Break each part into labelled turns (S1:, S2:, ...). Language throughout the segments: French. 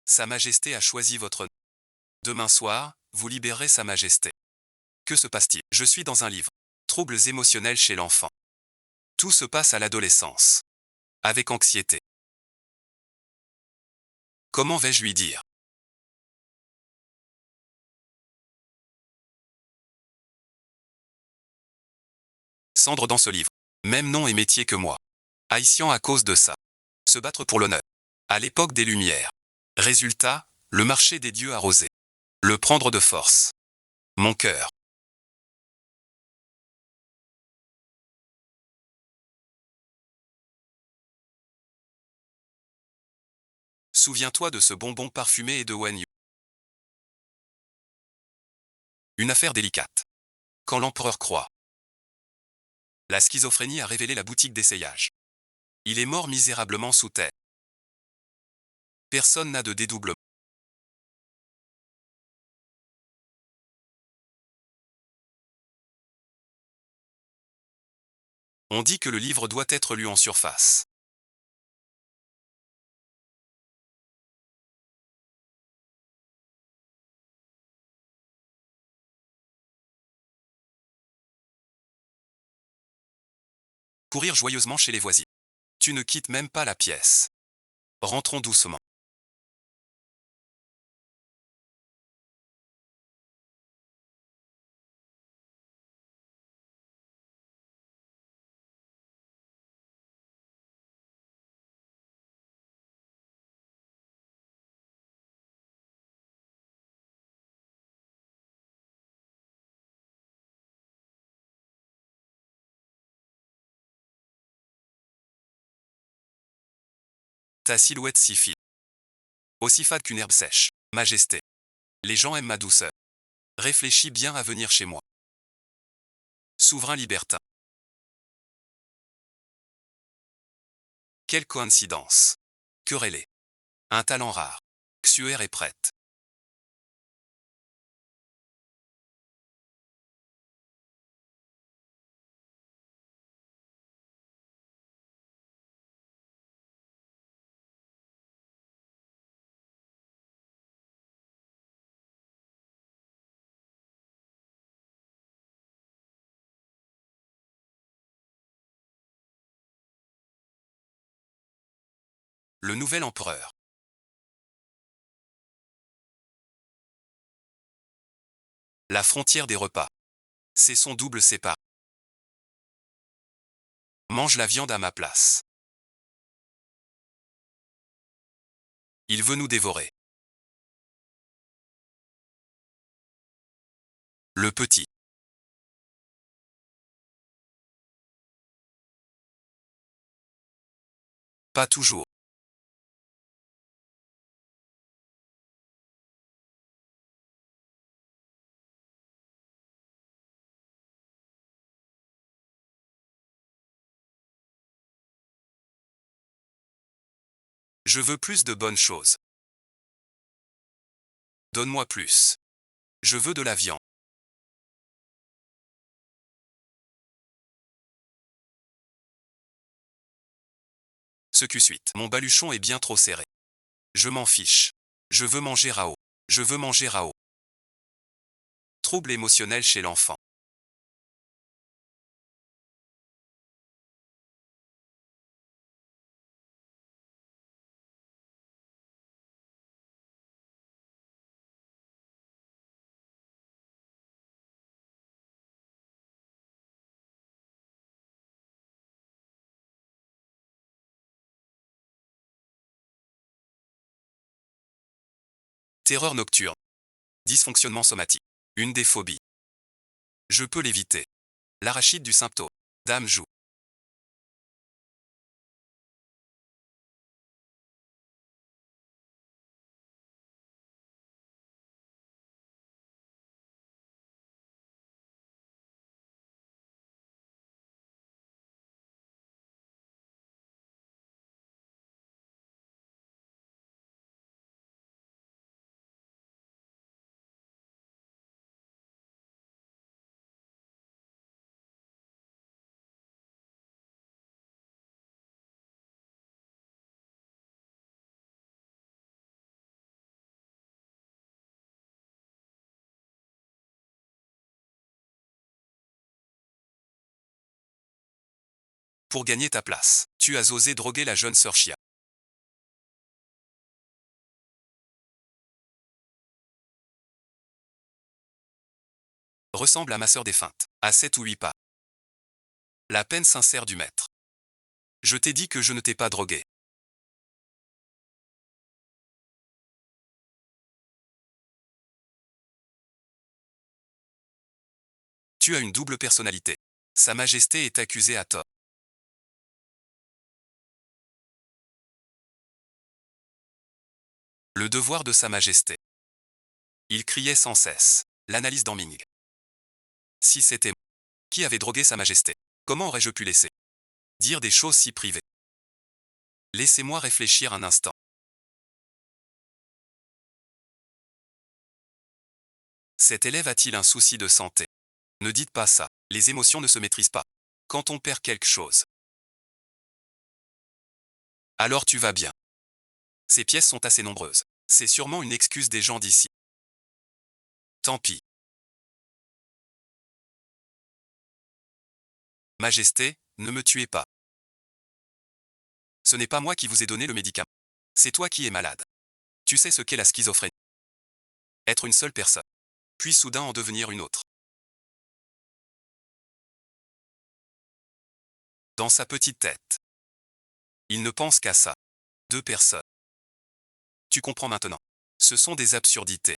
S1: Sa Majesté a choisi votre nom. Demain soir, vous libérerez Sa Majesté. Que se passe-t-il? Je suis dans un livre. Troubles émotionnels chez l'enfant. Tout se passe à l'adolescence. Avec anxiété. Comment vais-je lui dire? Cendre dans ce livre. Même nom et métier que moi. Haïtien à cause de ça. Se battre pour l'honneur. À l'époque des Lumières. Résultat, le marché des dieux arrosé. Le prendre de force. Mon cœur. Souviens-toi de ce bonbon parfumé et de Wen Yu. Une affaire délicate. Quand l'empereur croit. La schizophrénie a révélé la boutique d'essayage. Il est mort misérablement sous terre. Personne n'a de dédoublement. On dit que le livre doit être lu en surface. Courir joyeusement chez les voisins. Tu ne quittes même pas la pièce. Rentrons doucement. Ta silhouette si fine. Aussi fade qu'une herbe sèche. Majesté. Les gens aiment ma douceur. Réfléchis bien à venir chez moi. Souverain libertin. Quelle coïncidence. Querellé. Un talent rare. Xuer est prête. Le nouvel empereur. La frontière des repas. C'est son double sépare. Mange la viande à ma place. Il veut nous dévorer. Le petit. Pas toujours. Je veux plus de bonnes choses. Donne-moi plus. Je veux de la viande. Ce Q-suite. Mon baluchon est bien trop serré. Je m'en fiche. Je veux manger Rao. Je veux manger Rao. Trouble émotionnel chez l'enfant. Terreur nocturne. Dysfonctionnement somatique. Une des phobies. Je peux l'éviter. L'arachide du symptôme. Dame joue. Pour gagner ta place, tu as osé droguer la jeune sœur Chia. Ressemble à ma sœur défunte, à 7 ou 8 pas. La peine sincère du maître. Je t'ai dit que je ne t'ai pas drogué. Tu as une double personnalité. Sa Majesté est accusée à tort. Le devoir de Sa Majesté. Il criait sans cesse. L'analyse d'Emming. Si c'était moi qui avait drogué Sa Majesté, comment aurais-je pu laisser dire des choses si privées? Laissez-moi réfléchir un instant. Cet élève a-t-il un souci de santé? Ne dites pas ça. Les émotions ne se maîtrisent pas. Quand on perd quelque chose, alors tu vas bien. Ces pièces sont assez nombreuses. C'est sûrement une excuse des gens d'ici. Tant pis. Majesté, ne me tuez pas. Ce n'est pas moi qui vous ai donné le médicament. C'est toi qui es malade. Tu sais ce qu'est la schizophrénie. Être une seule personne, puis soudain en devenir une autre. Dans sa petite tête. Il ne pense qu'à ça. Deux personnes. Tu comprends maintenant. Ce sont des absurdités.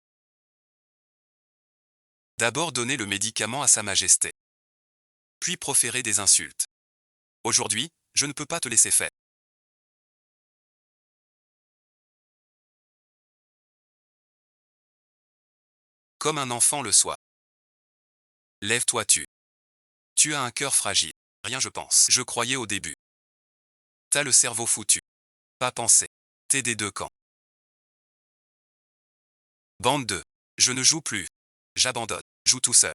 S1: D'abord donner le médicament à Sa Majesté. Puis proférer des insultes. Aujourd'hui, je ne peux pas te laisser faire. Comme un enfant le soit. Lève-toi Tu as un cœur fragile. Rien je pense. Je croyais au début. T'as le cerveau foutu. Pas pensé. T'es des deux camps. Bande de. Je ne joue plus. J'abandonne. Joue tout seul.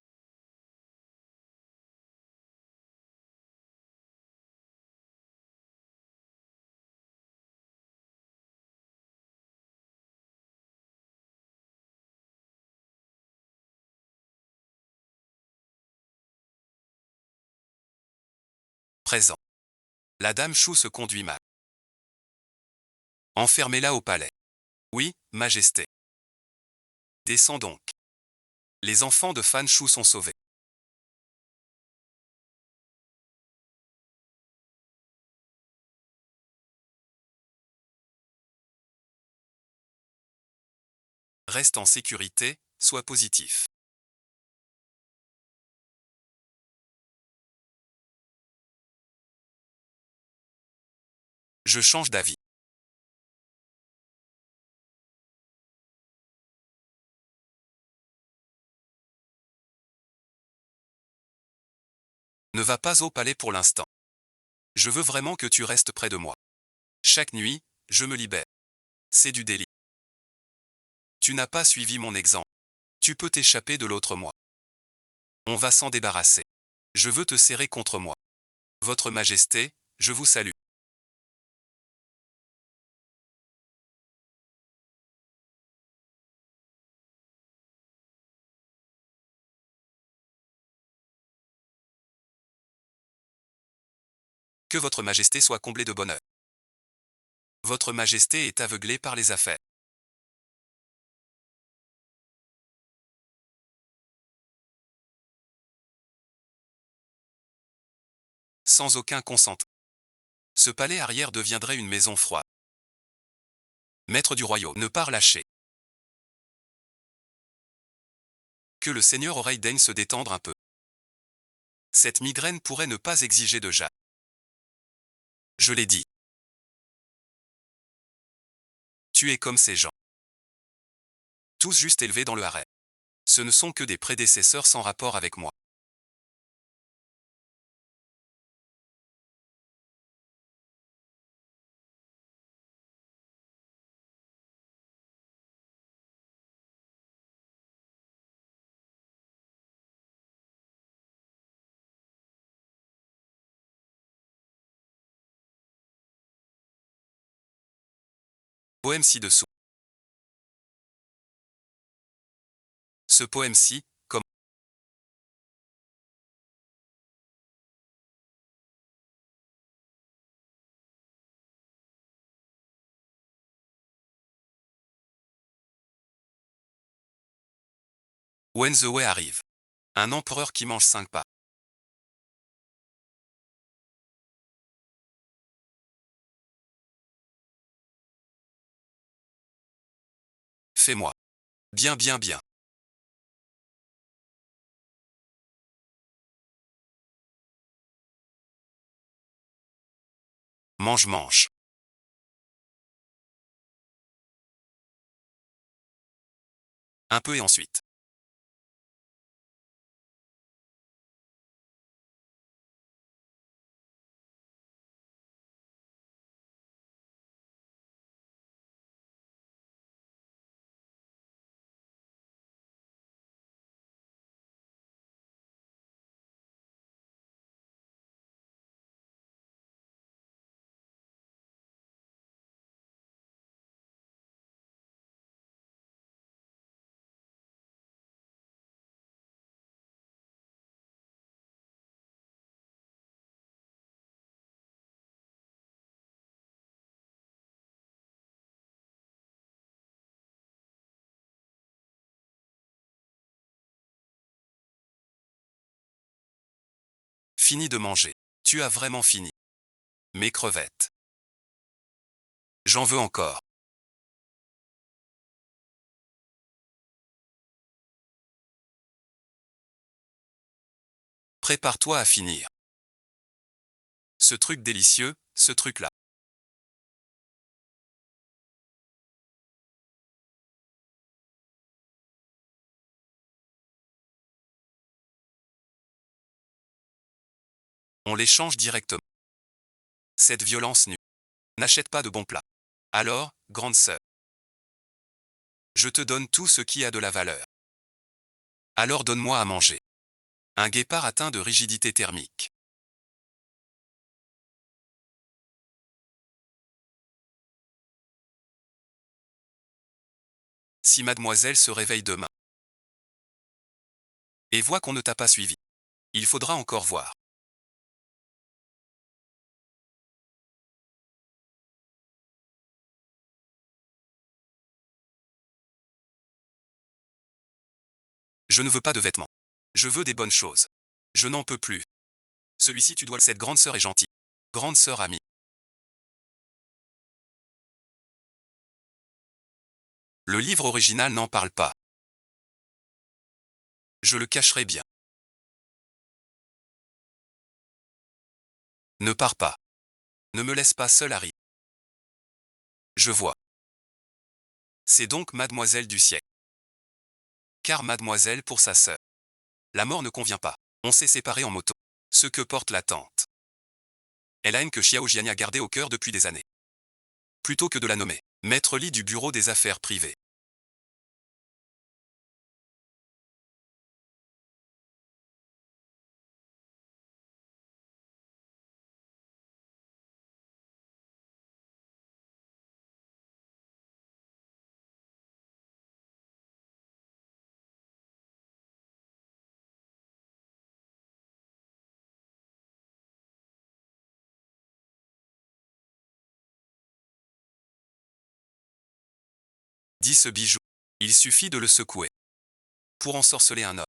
S1: Présent. La dame Chou se conduit mal. Enfermez-la au palais. Oui, Majesté. Descends donc. Les enfants de Fan Chou sont sauvés. Reste en sécurité, sois positif. Je change d'avis. Ne va pas au palais pour l'instant. Je veux vraiment que tu restes près de moi. Chaque nuit, je me libère. C'est du délit. Tu n'as pas suivi mon exemple. Tu peux t'échapper de l'autre moi. On va s'en débarrasser. Je veux te serrer contre moi. Votre Majesté, je vous salue. Que votre Majesté soit comblée de bonheur. Votre Majesté est aveuglée par les affaires. Sans aucun consentement. Ce palais arrière deviendrait une maison froide. Maître du royaume, ne pas lâcher. Que le Seigneur Oreille daigne se détendre un peu. Cette migraine pourrait ne pas exiger de Jacques. Je l'ai dit. Tu es comme ces gens. Tous juste élevés dans le harem. Ce ne sont que des prédécesseurs sans rapport avec moi. Poème ci-dessous. Ce poème-ci, comme Wenzhou arrive. Un empereur qui mange 5 pas. Fais-moi. Bien, bien, bien. Mange, mange. Un peu et ensuite. Fini de manger. Tu as vraiment fini. Mes crevettes. J'en veux encore. Prépare-toi à finir. Ce truc délicieux, ce truc-là. On les change directement. Cette violence nue. N'achète pas de bons plats. Alors, grande sœur. Je te donne tout ce qui a de la valeur. Alors donne-moi à manger. Un guépard atteint de rigidité thermique. Si mademoiselle se réveille demain et voit qu'on ne t'a pas suivi, il faudra encore voir. Je ne veux pas de vêtements. Je veux des bonnes choses. Je n'en peux plus. Celui-ci tu dois. Cette grande sœur est gentille. Grande sœur amie. Le livre original n'en parle pas. Je le cacherai bien. Ne pars pas. Ne me laisse pas seul, Harry. Je vois. C'est donc mademoiselle du siècle. Car mademoiselle pour sa sœur. La mort ne convient pas. On s'est séparés en moto. Ce que porte la tante. Elle a une que Xiao Jian a gardée au cœur depuis des années. Plutôt que de la nommer maître lit du bureau des affaires privées. Dit ce bijou. Il suffit de le secouer. Pour ensorceler un homme.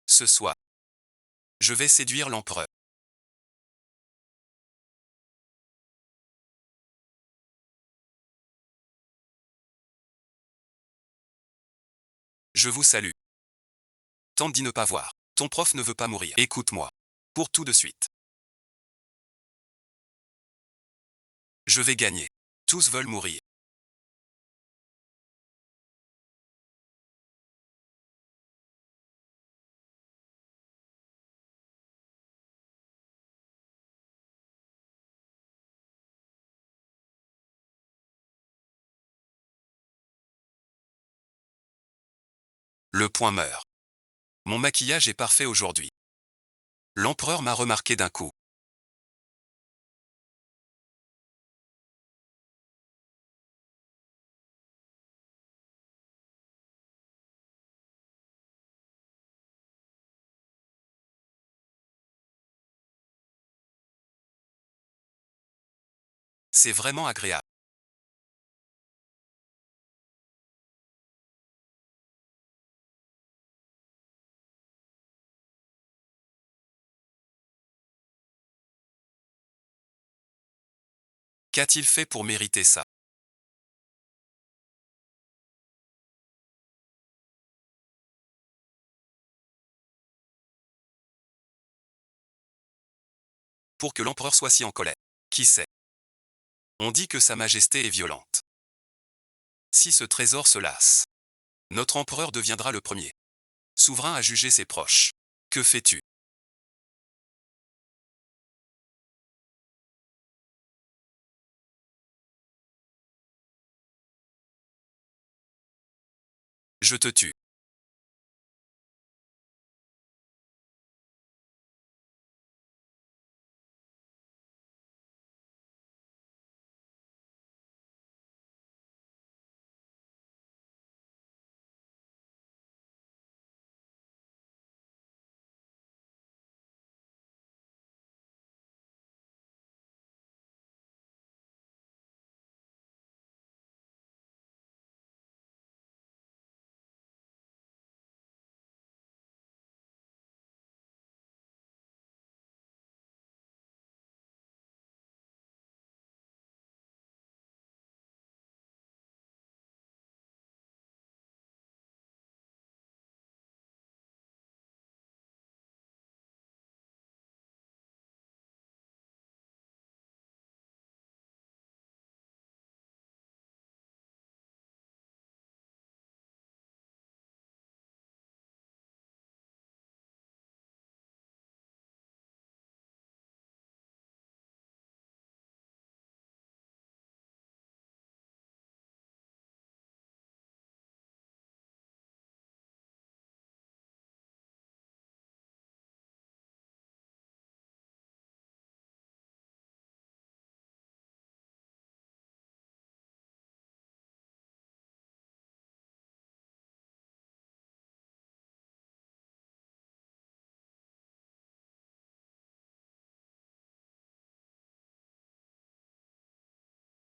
S1: Ce soir. Je vais séduire l'empereur. Je vous salue. Tente d'y ne pas voir. Ton prof ne veut pas mourir. Écoute-moi. Pour tout de suite. Je vais gagner. Tous veulent mourir. Le point meurt. Mon maquillage est parfait aujourd'hui. L'empereur m'a remarqué d'un coup. C'est vraiment agréable. Qu'a-t-il fait pour mériter ça? Pour que l'empereur soit si en colère? Qui sait? On dit que Sa Majesté est violente. Si ce trésor se lasse, notre empereur deviendra le premier souverain à juger ses proches. Que fais-tu? Je te tue.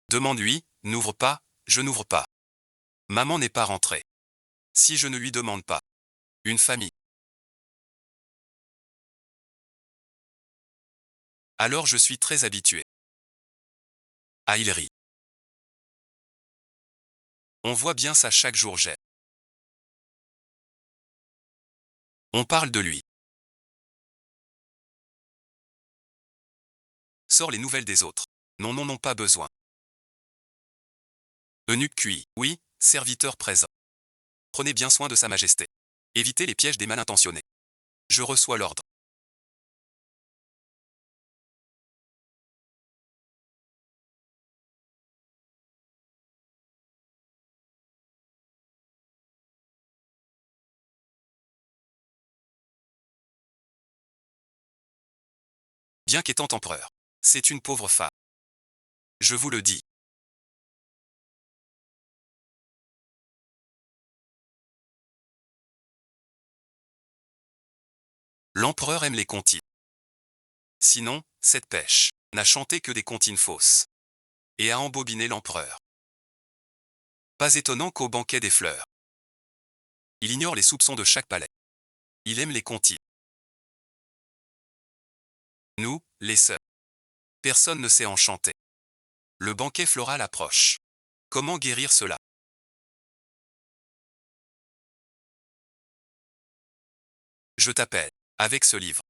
S1: Demande-lui, n'ouvre pas, je n'ouvre pas. Maman n'est pas rentrée. Si je ne lui demande pas. Une famille. Alors je suis très habitué. Ah, il rit. On voit bien ça chaque jour, j'ai. On parle de lui. Sors les nouvelles des autres. Non, non, non, pas besoin. Eunuque cuit. Oui, serviteur présent. Prenez bien soin de Sa Majesté. Évitez les pièges des mal intentionnés. Je reçois l'ordre. Bien qu'étant empereur, c'est une pauvre femme. Je vous le dis. L'empereur aime les comptines. Sinon, cette pêche n'a chanté que des comptines fausses. Et a embobiné l'empereur. Pas étonnant qu'au banquet des fleurs, il ignore les soupçons de chaque palais. Il aime les comptines. Nous, les seuls. Personne ne sait enchanter. Le banquet floral approche. Comment guérir cela? Je t'appelle. Avec ce livre.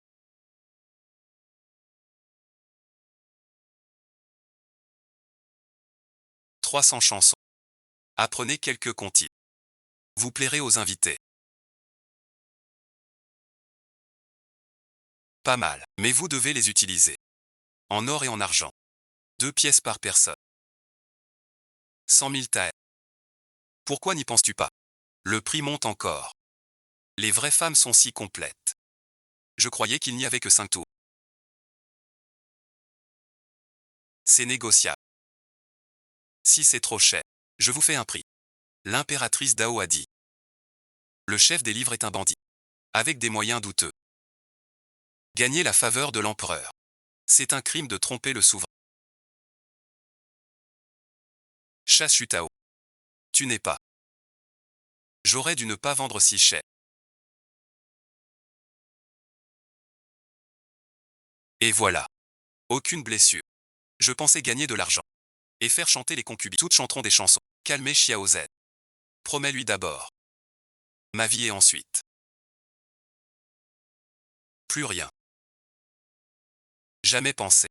S1: 300 chansons. Apprenez quelques comptines. Vous plairez aux invités. Pas mal, mais vous devez les utiliser. En or et en argent. 2 pièces par personne. 100 000 taels. Pourquoi n'y penses-tu pas? Le prix monte encore. Les vraies femmes sont si complètes. Je croyais qu'il n'y avait que 5 tours. C'est négociable. Si c'est trop cher, je vous fais un prix. L'impératrice Dao a dit. Le chef des livres est un bandit. Avec des moyens douteux. Gagner la faveur de l'empereur. C'est un crime de tromper le souverain. Chasse Tao. Tu n'es pas. J'aurais dû ne pas vendre si cher. Et voilà. Aucune blessure. Je pensais gagner de l'argent. et faire chanter les concubines. Toutes chanteront des chansons. Calmer Xiaozhen. Promets-lui d'abord ma vie et ensuite plus rien. Jamais pensé.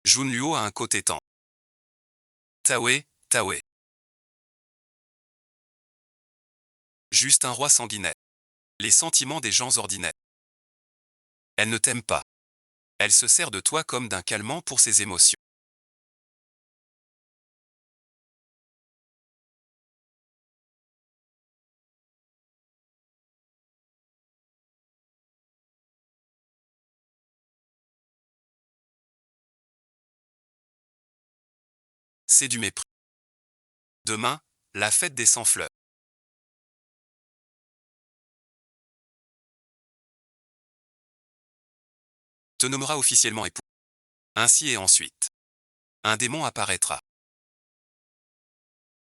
S1: Junluo a un côté tendre. Taoé, Taoé. Juste un roi sanguinaire. Les sentiments des gens ordinaires. Elle ne t'aime pas. Elle se sert de toi comme d'un calmant pour ses émotions. C'est du mépris. Demain, la fête des 100 fleurs. Te nommera officiellement époux. Ainsi et ensuite. Un démon apparaîtra.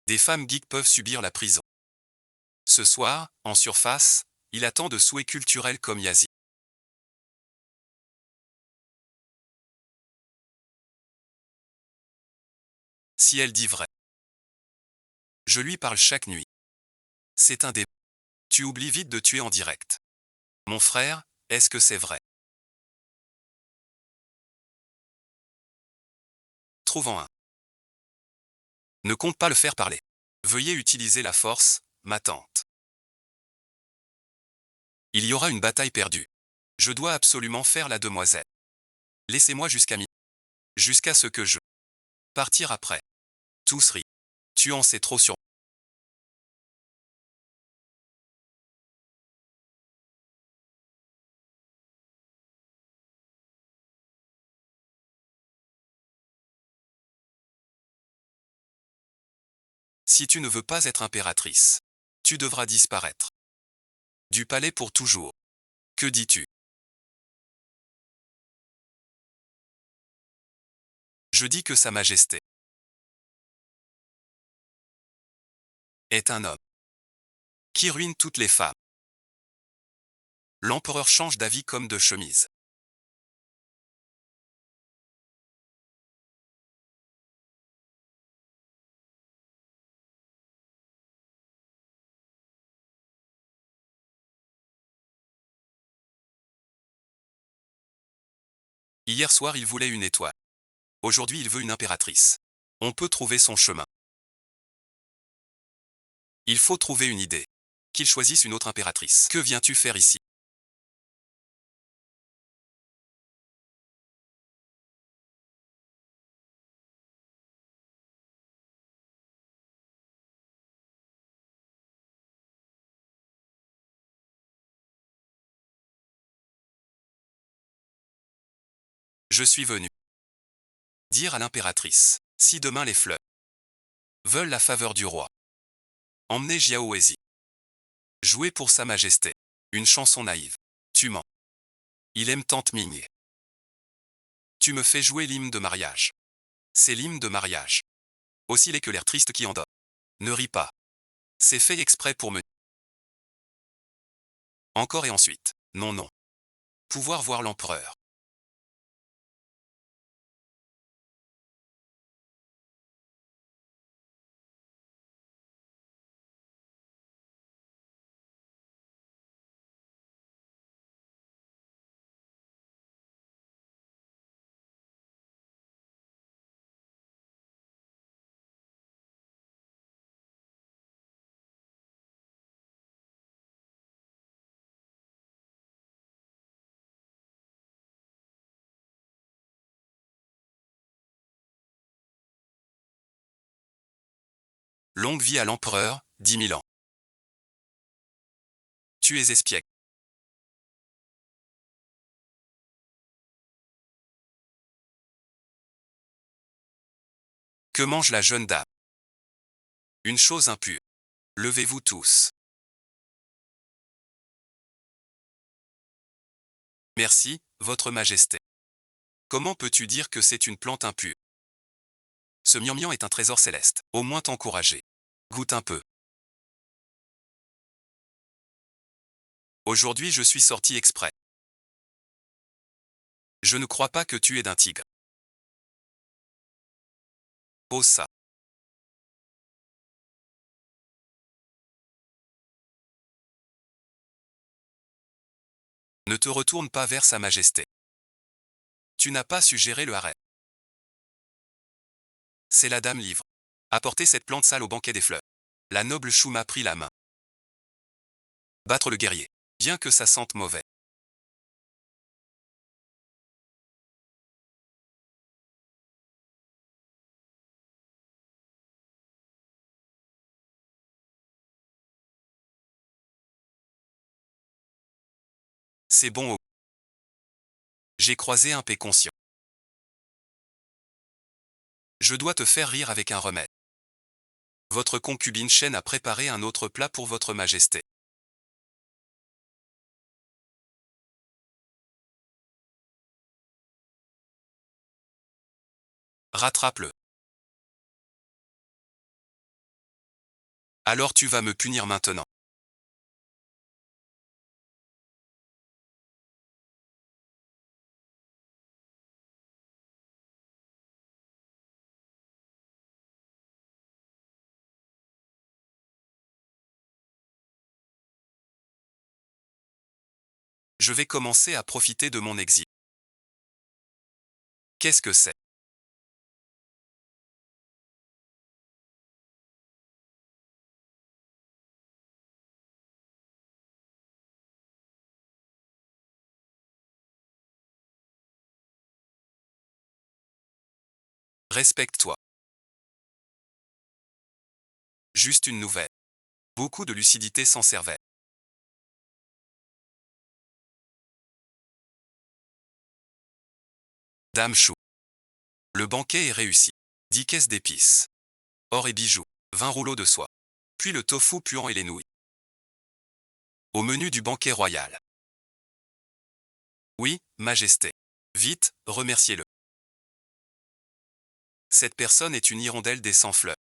S1: Des femmes geeks peuvent subir la prison. Ce soir, en surface, il attend de souhaits culturels comme Yazi. Si elle dit vrai. Je lui parle chaque nuit. C'est un démon. Tu oublies vite de tuer en direct. Mon frère, est-ce que c'est vrai? Trouvant un. Ne compte pas le faire parler. Veuillez utiliser la force, ma tante. Il y aura une bataille perdue. Je dois absolument faire la demoiselle. Laissez-moi jusqu'à mi. Jusqu'à ce que je. Partir après. Tous rient. Tu en sais trop sur. Si tu ne veux pas être impératrice, tu devras disparaître. Du palais pour toujours. Que dis-tu? Je dis que Sa Majesté est un homme qui ruine toutes les femmes. L'empereur change d'avis comme de chemise. Hier soir il voulait une étoile. Aujourd'hui il veut une impératrice. On peut trouver son chemin. Il faut trouver une idée. Qu'il choisisse une autre impératrice. Que viens-tu faire ici? Je suis venu dire à l'impératrice, si demain les fleurs veulent la faveur du roi. Emmenez Jiao-Wezi. Jouer pour Sa Majesté. Une chanson naïve. Tu mens. Il aime Tante Ming. Tu me fais jouer l'hymne de mariage. C'est l'hymne de mariage. Aussi laid que l'air triste qui en donne. Ne ris pas. C'est fait exprès pour me... Encore et ensuite. Non, non. Pouvoir voir l'empereur. Longue vie à l'empereur, 10 000 ans. Tu es espiègle. Que mange la jeune dame? Une chose impure. Levez-vous tous. Merci, Votre Majesté. Comment peux-tu dire que c'est une plante impure? Ce miam-miam est un trésor céleste. Au moins t'encourager. Goûte un peu. Aujourd'hui je suis sorti exprès. Je ne crois pas que tu es d'un tigre. Pose ça. Ne te retourne pas vers Sa Majesté. Tu n'as pas su gérer le harem. C'est la dame livre. Apportez cette plante sale au banquet des fleurs. La noble Chou m'a pris la main. Battre le guerrier. Bien que ça sente mauvais. C'est bon. J'ai croisé un P conscient. Je dois te faire rire avec un remède. Votre concubine Chen a préparé un autre plat pour Votre Majesté. Rattrape-le. Alors tu vas me punir maintenant. Je vais commencer à profiter de mon exil. Qu'est-ce que c'est? Respecte-toi. Juste une nouvelle. Beaucoup de lucidité s'en servait. Dame Chou. Le banquet est réussi. 10 caisses d'épices. Or et bijoux. 20 rouleaux de soie. Puis le tofu puant et les nouilles. Au menu du banquet royal. Oui, Majesté. Vite, remerciez-le. Cette personne est une hirondelle des 100 fleurs.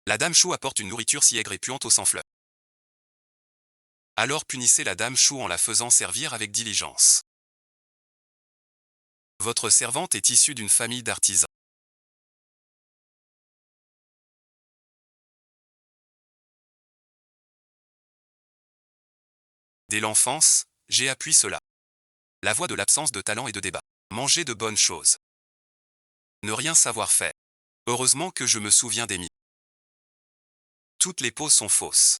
S1: La dame Chou apporte une nourriture si aigre et puante aux 100 fleurs. Alors punissez la dame Chou en la faisant servir avec diligence. Votre servante est issue d'une famille d'artisans. Dès l'enfance, j'ai appris cela. La voie de l'absence de talent et de débat. Manger de bonnes choses. Ne rien savoir faire. Heureusement que je me souviens des mythes. Toutes les poses sont fausses.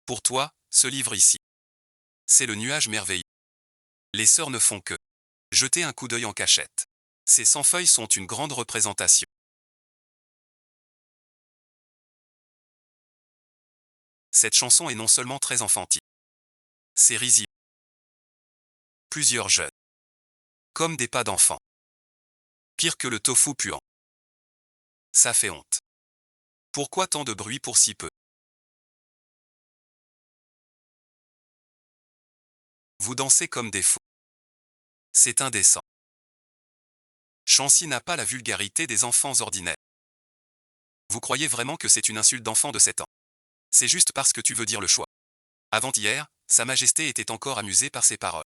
S1: Pour toi, ce livre ici. C'est le nuage merveilleux. Les sœurs ne font que jeter un coup d'œil en cachette. Ces 100 feuilles sont une grande représentation. Cette chanson est non seulement très enfantine, c'est risible. Plusieurs jeunes. Comme des pas d'enfant. Pire que le tofu puant. Ça fait honte. Pourquoi tant de bruit pour si peu? Vous dansez comme des fous. C'est indécent. Chancy n'a pas la vulgarité des enfants ordinaires. Vous croyez vraiment que c'est une insulte d'enfant de 7 ans? C'est juste parce que tu veux dire le choix. Avant-hier, Sa Majesté était encore amusée par ses paroles.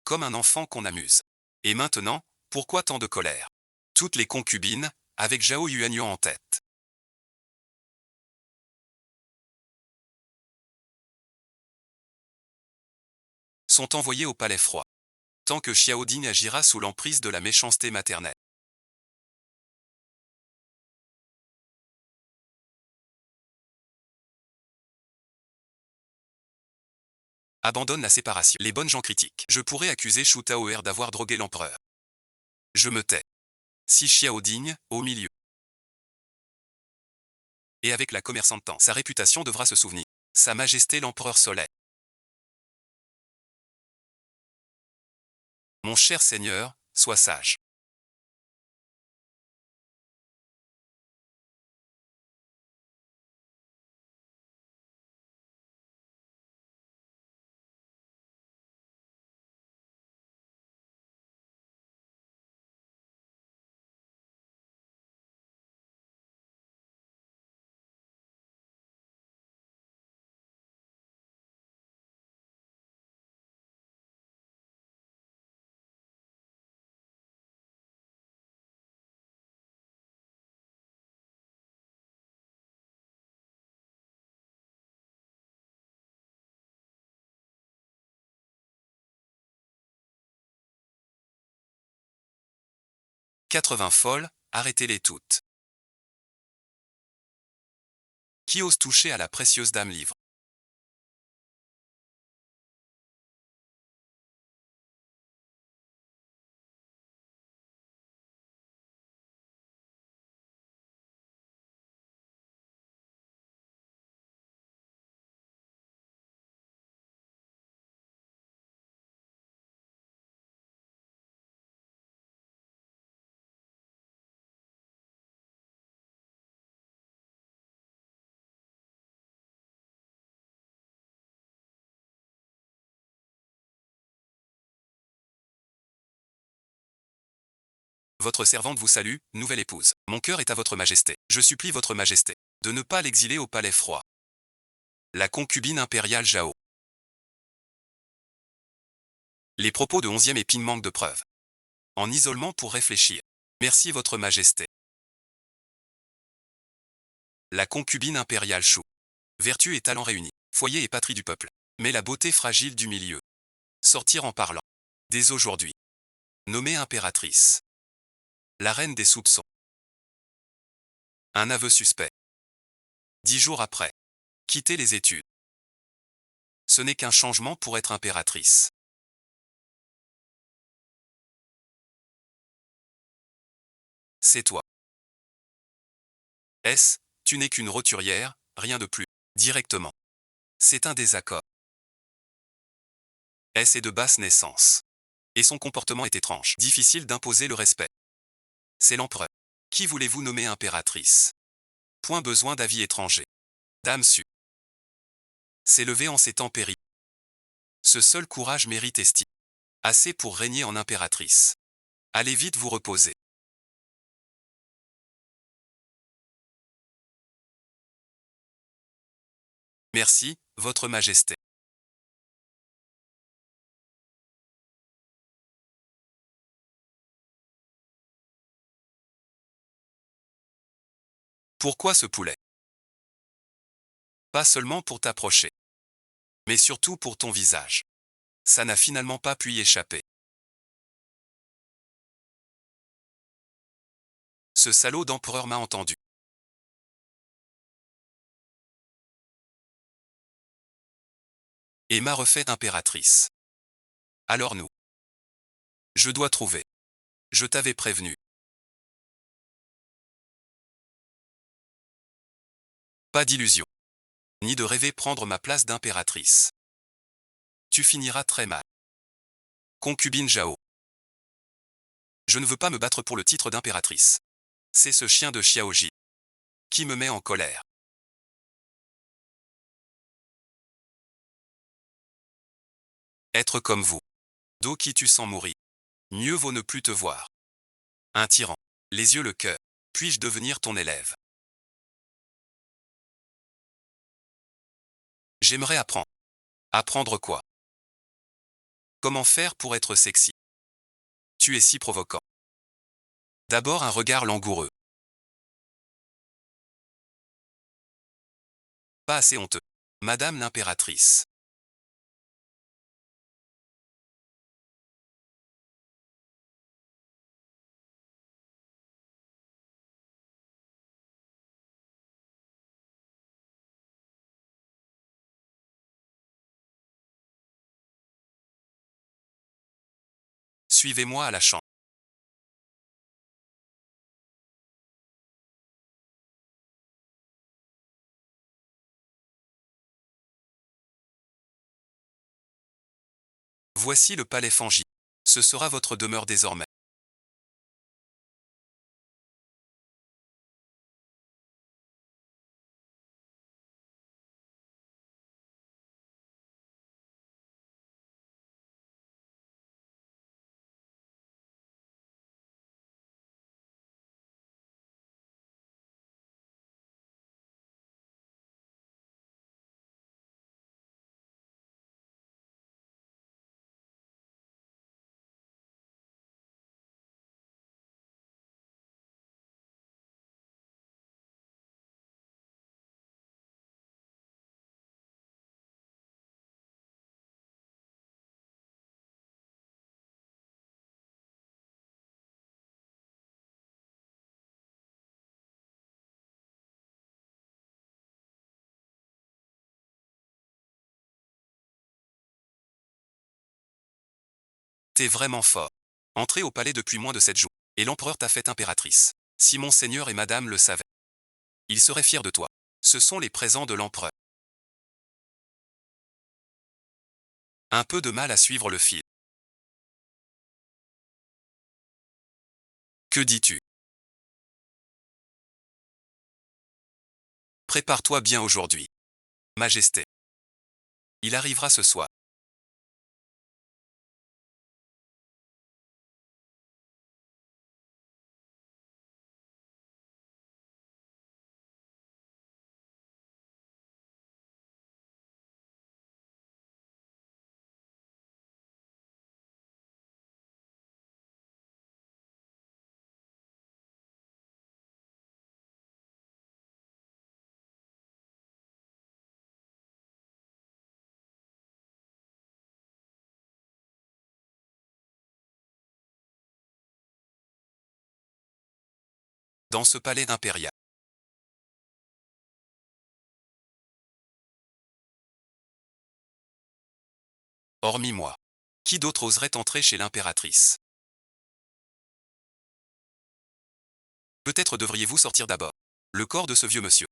S1: Comme un enfant qu'on amuse. Et maintenant, pourquoi tant de colère? Toutes les concubines, avec Zhao Yuanyuan en tête. Sont envoyées au palais froid. Tant que Xiaoding agira sous l'emprise de la méchanceté maternelle. Abandonne la séparation. Les bonnes gens critiquent. Je pourrais accuser Shu Taoer d'avoir drogué l'empereur. Je me tais. Si Xiaoding, au milieu. Et avec la commerçante Tang, sa réputation devra se souvenir. Sa Majesté l'Empereur Soleil. Mon cher Seigneur, sois sage. « 80 folles, arrêtez-les toutes. Qui ose toucher à la précieuse dame livre? Votre servante vous salue, nouvelle épouse. Mon cœur est à votre majesté. Je supplie votre majesté de ne pas l'exiler au palais froid. La concubine impériale Zhao. Les propos de 11e épine manquent de preuves. En isolement pour réfléchir. Merci votre majesté. La concubine impériale Shu. Vertu et talent réunis. Foyer et patrie du peuple. Mais la beauté fragile du milieu. Sortir en parlant. Dès aujourd'hui. Nommée impératrice. La reine des soupçons. Un aveu suspect. 10 jours après. Quitter les études. Ce n'est qu'un changement pour être impératrice. C'est toi. Tu n'es qu'une roturière, rien de plus. Directement. C'est un désaccord. Est de basse naissance. Et son comportement est étrange. Difficile d'imposer le respect. C'est l'empereur. Qui voulez-vous nommer impératrice? Point besoin d'avis étranger. Dame Su. S'est levée en ces temps périls. Ce seul courage mérite estime. Assez pour régner en impératrice. Allez vite vous reposer. Merci, votre majesté. Pourquoi ce poulet? Pas seulement pour t'approcher. Mais surtout pour ton visage. Ça n'a finalement pas pu y échapper. Ce salaud d'empereur m'a entendu. et m'a refait impératrice. Alors nous. Je dois trouver. Je t'avais prévenu. Pas d'illusion. Ni de rêver prendre ma place d'impératrice. Tu finiras très mal. Concubine Zhao. Je ne veux pas me battre pour le titre d'impératrice. C'est ce chien de Xiaoji qui me met en colère. Être comme vous. D'eau qui tue sans mourir. Mieux vaut ne plus te voir. Un tyran. Les yeux le cœur. Puis-je devenir ton élève? J'aimerais apprendre. Apprendre quoi? Comment faire pour être sexy? Tu es si provoquant. D'abord un regard langoureux. Pas assez honteux. Madame l'impératrice. Suivez-moi à la chambre. Voici le palais Fangi. Ce sera votre demeure désormais. T'es vraiment fort. Entré au palais depuis moins de 7 jours, et l'empereur t'a fait impératrice. Si monseigneur et madame le savaient, ils seraient fiers de toi. Ce sont les présents de l'empereur. Un peu de mal à suivre le fil. Que dis-tu? Prépare-toi bien aujourd'hui. Majesté. Il arrivera ce soir. Dans ce palais impérial. Hormis moi. Qui d'autre oserait entrer chez l'impératrice? Peut-être devriez-vous sortir d'abord. Le corps de ce vieux monsieur.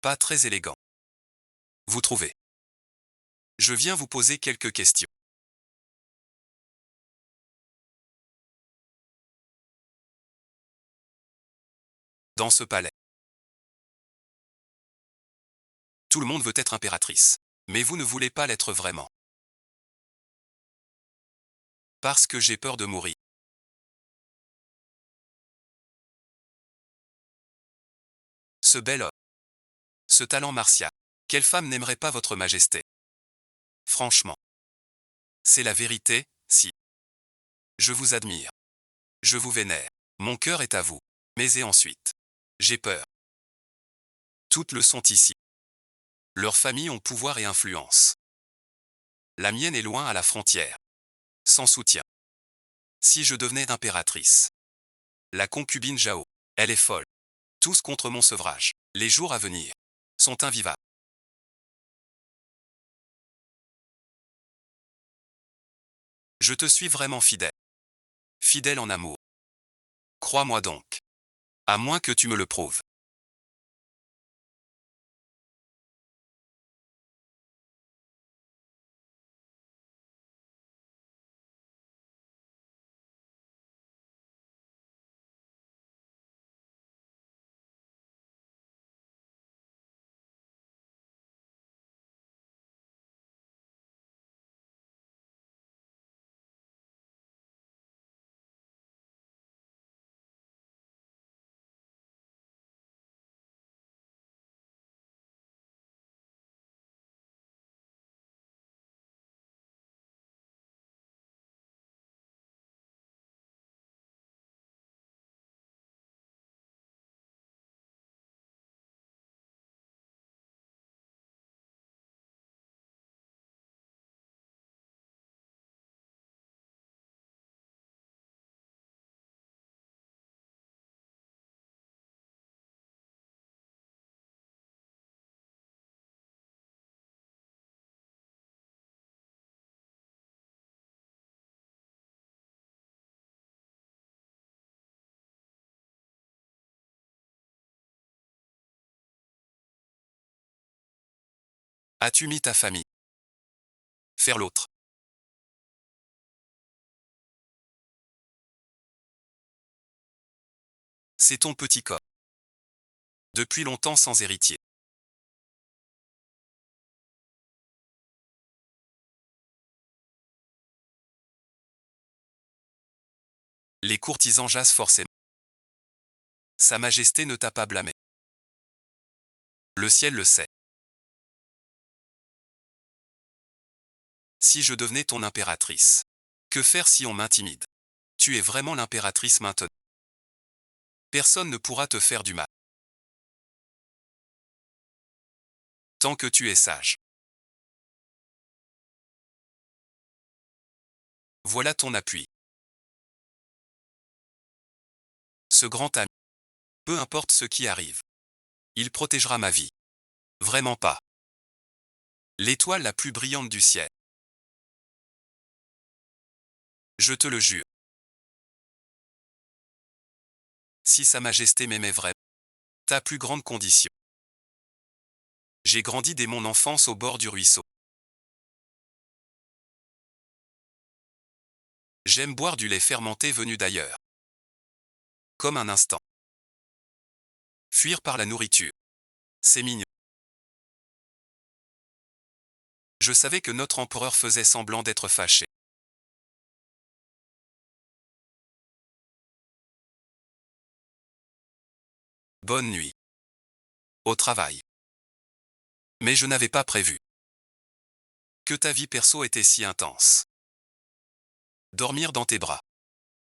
S1: Pas très élégant. Vous trouvez? Je viens vous poser quelques questions. Dans ce palais. Tout le monde veut être impératrice. Mais vous ne voulez pas l'être vraiment. Parce que j'ai peur de mourir. Ce bel homme. Ce talent martial. Quelle femme n'aimerait pas votre majesté? Franchement. C'est la vérité, si. Je vous admire. Je vous vénère. Mon cœur est à vous. Mais et ensuite? J'ai peur. Toutes le sont ici. Leurs familles ont pouvoir et influence. La mienne est loin à la frontière. Sans soutien. Si je devenais impératrice. La concubine Zhao. Elle est folle. Tous contre mon sevrage. Les jours à venir sont invivables. Je te suis vraiment fidèle. Fidèle en amour. Crois-moi donc. À moins que tu me le prouves. As-tu mis ta famille? Faire l'autre. C'est ton petit corps. Depuis longtemps sans héritier. Les courtisans jasent forcément. Sa Majesté ne t'a pas blâmé. Le ciel le sait. Si je devenais ton impératrice. Que faire si on m'intimide? Tu es vraiment l'impératrice maintenant. Personne ne pourra te faire du mal. Tant que tu es sage. Voilà ton appui. Ce grand ami. Peu importe ce qui arrive. Il protégera ma vie. Vraiment pas. L'étoile la plus brillante du ciel. Je te le jure. Si Sa Majesté m'aimait vraiment. Ta plus grande condition. J'ai grandi dès mon enfance au bord du ruisseau. J'aime boire du lait fermenté venu d'ailleurs. Comme un instant. Fuir par la nourriture. C'est mignon. Je savais que notre empereur faisait semblant d'être fâché. Bonne nuit. Au travail. Mais je n'avais pas prévu que ta vie perso était si intense. Dormir dans tes bras.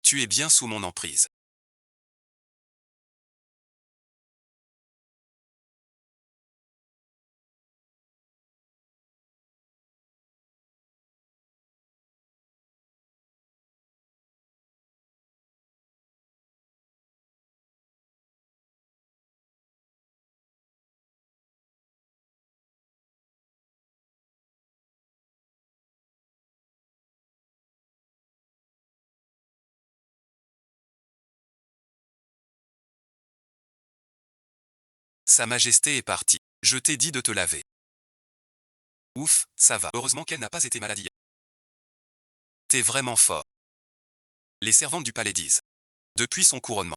S1: Tu es bien sous mon emprise. Sa Majesté est partie. Je t'ai dit de te laver. Ouf, ça va. Heureusement qu'elle n'a pas été malade hier. T'es vraiment fort. Les servantes du palais disent. Depuis son couronnement.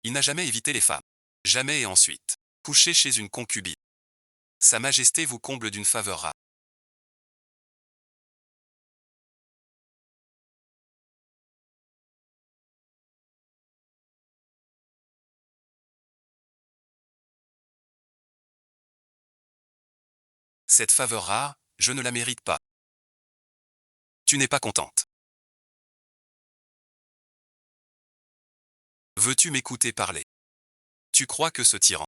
S1: Il n'a jamais évité les femmes. Jamais et ensuite. Couché chez une concubine. Sa Majesté vous comble d'une faveur rare. Cette faveur rare, je ne la mérite pas. Tu n'es pas contente. Veux-tu m'écouter parler? Tu crois que ce tyran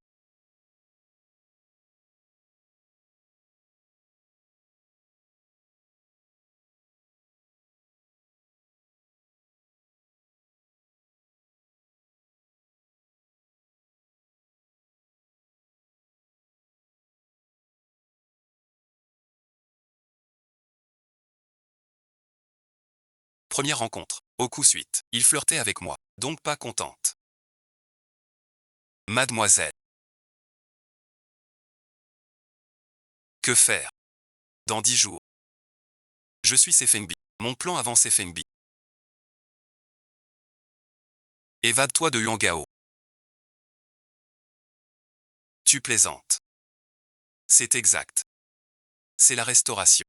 S1: Première rencontre. Au coup suite. Il flirtait avec moi. Donc pas contente. Mademoiselle. Que faire? Dans 10 jours. Je suis Sefengbi. Mon plan avant Sefengbi. Évade-toi de Yuangao. Tu plaisantes. C'est exact. C'est la restauration.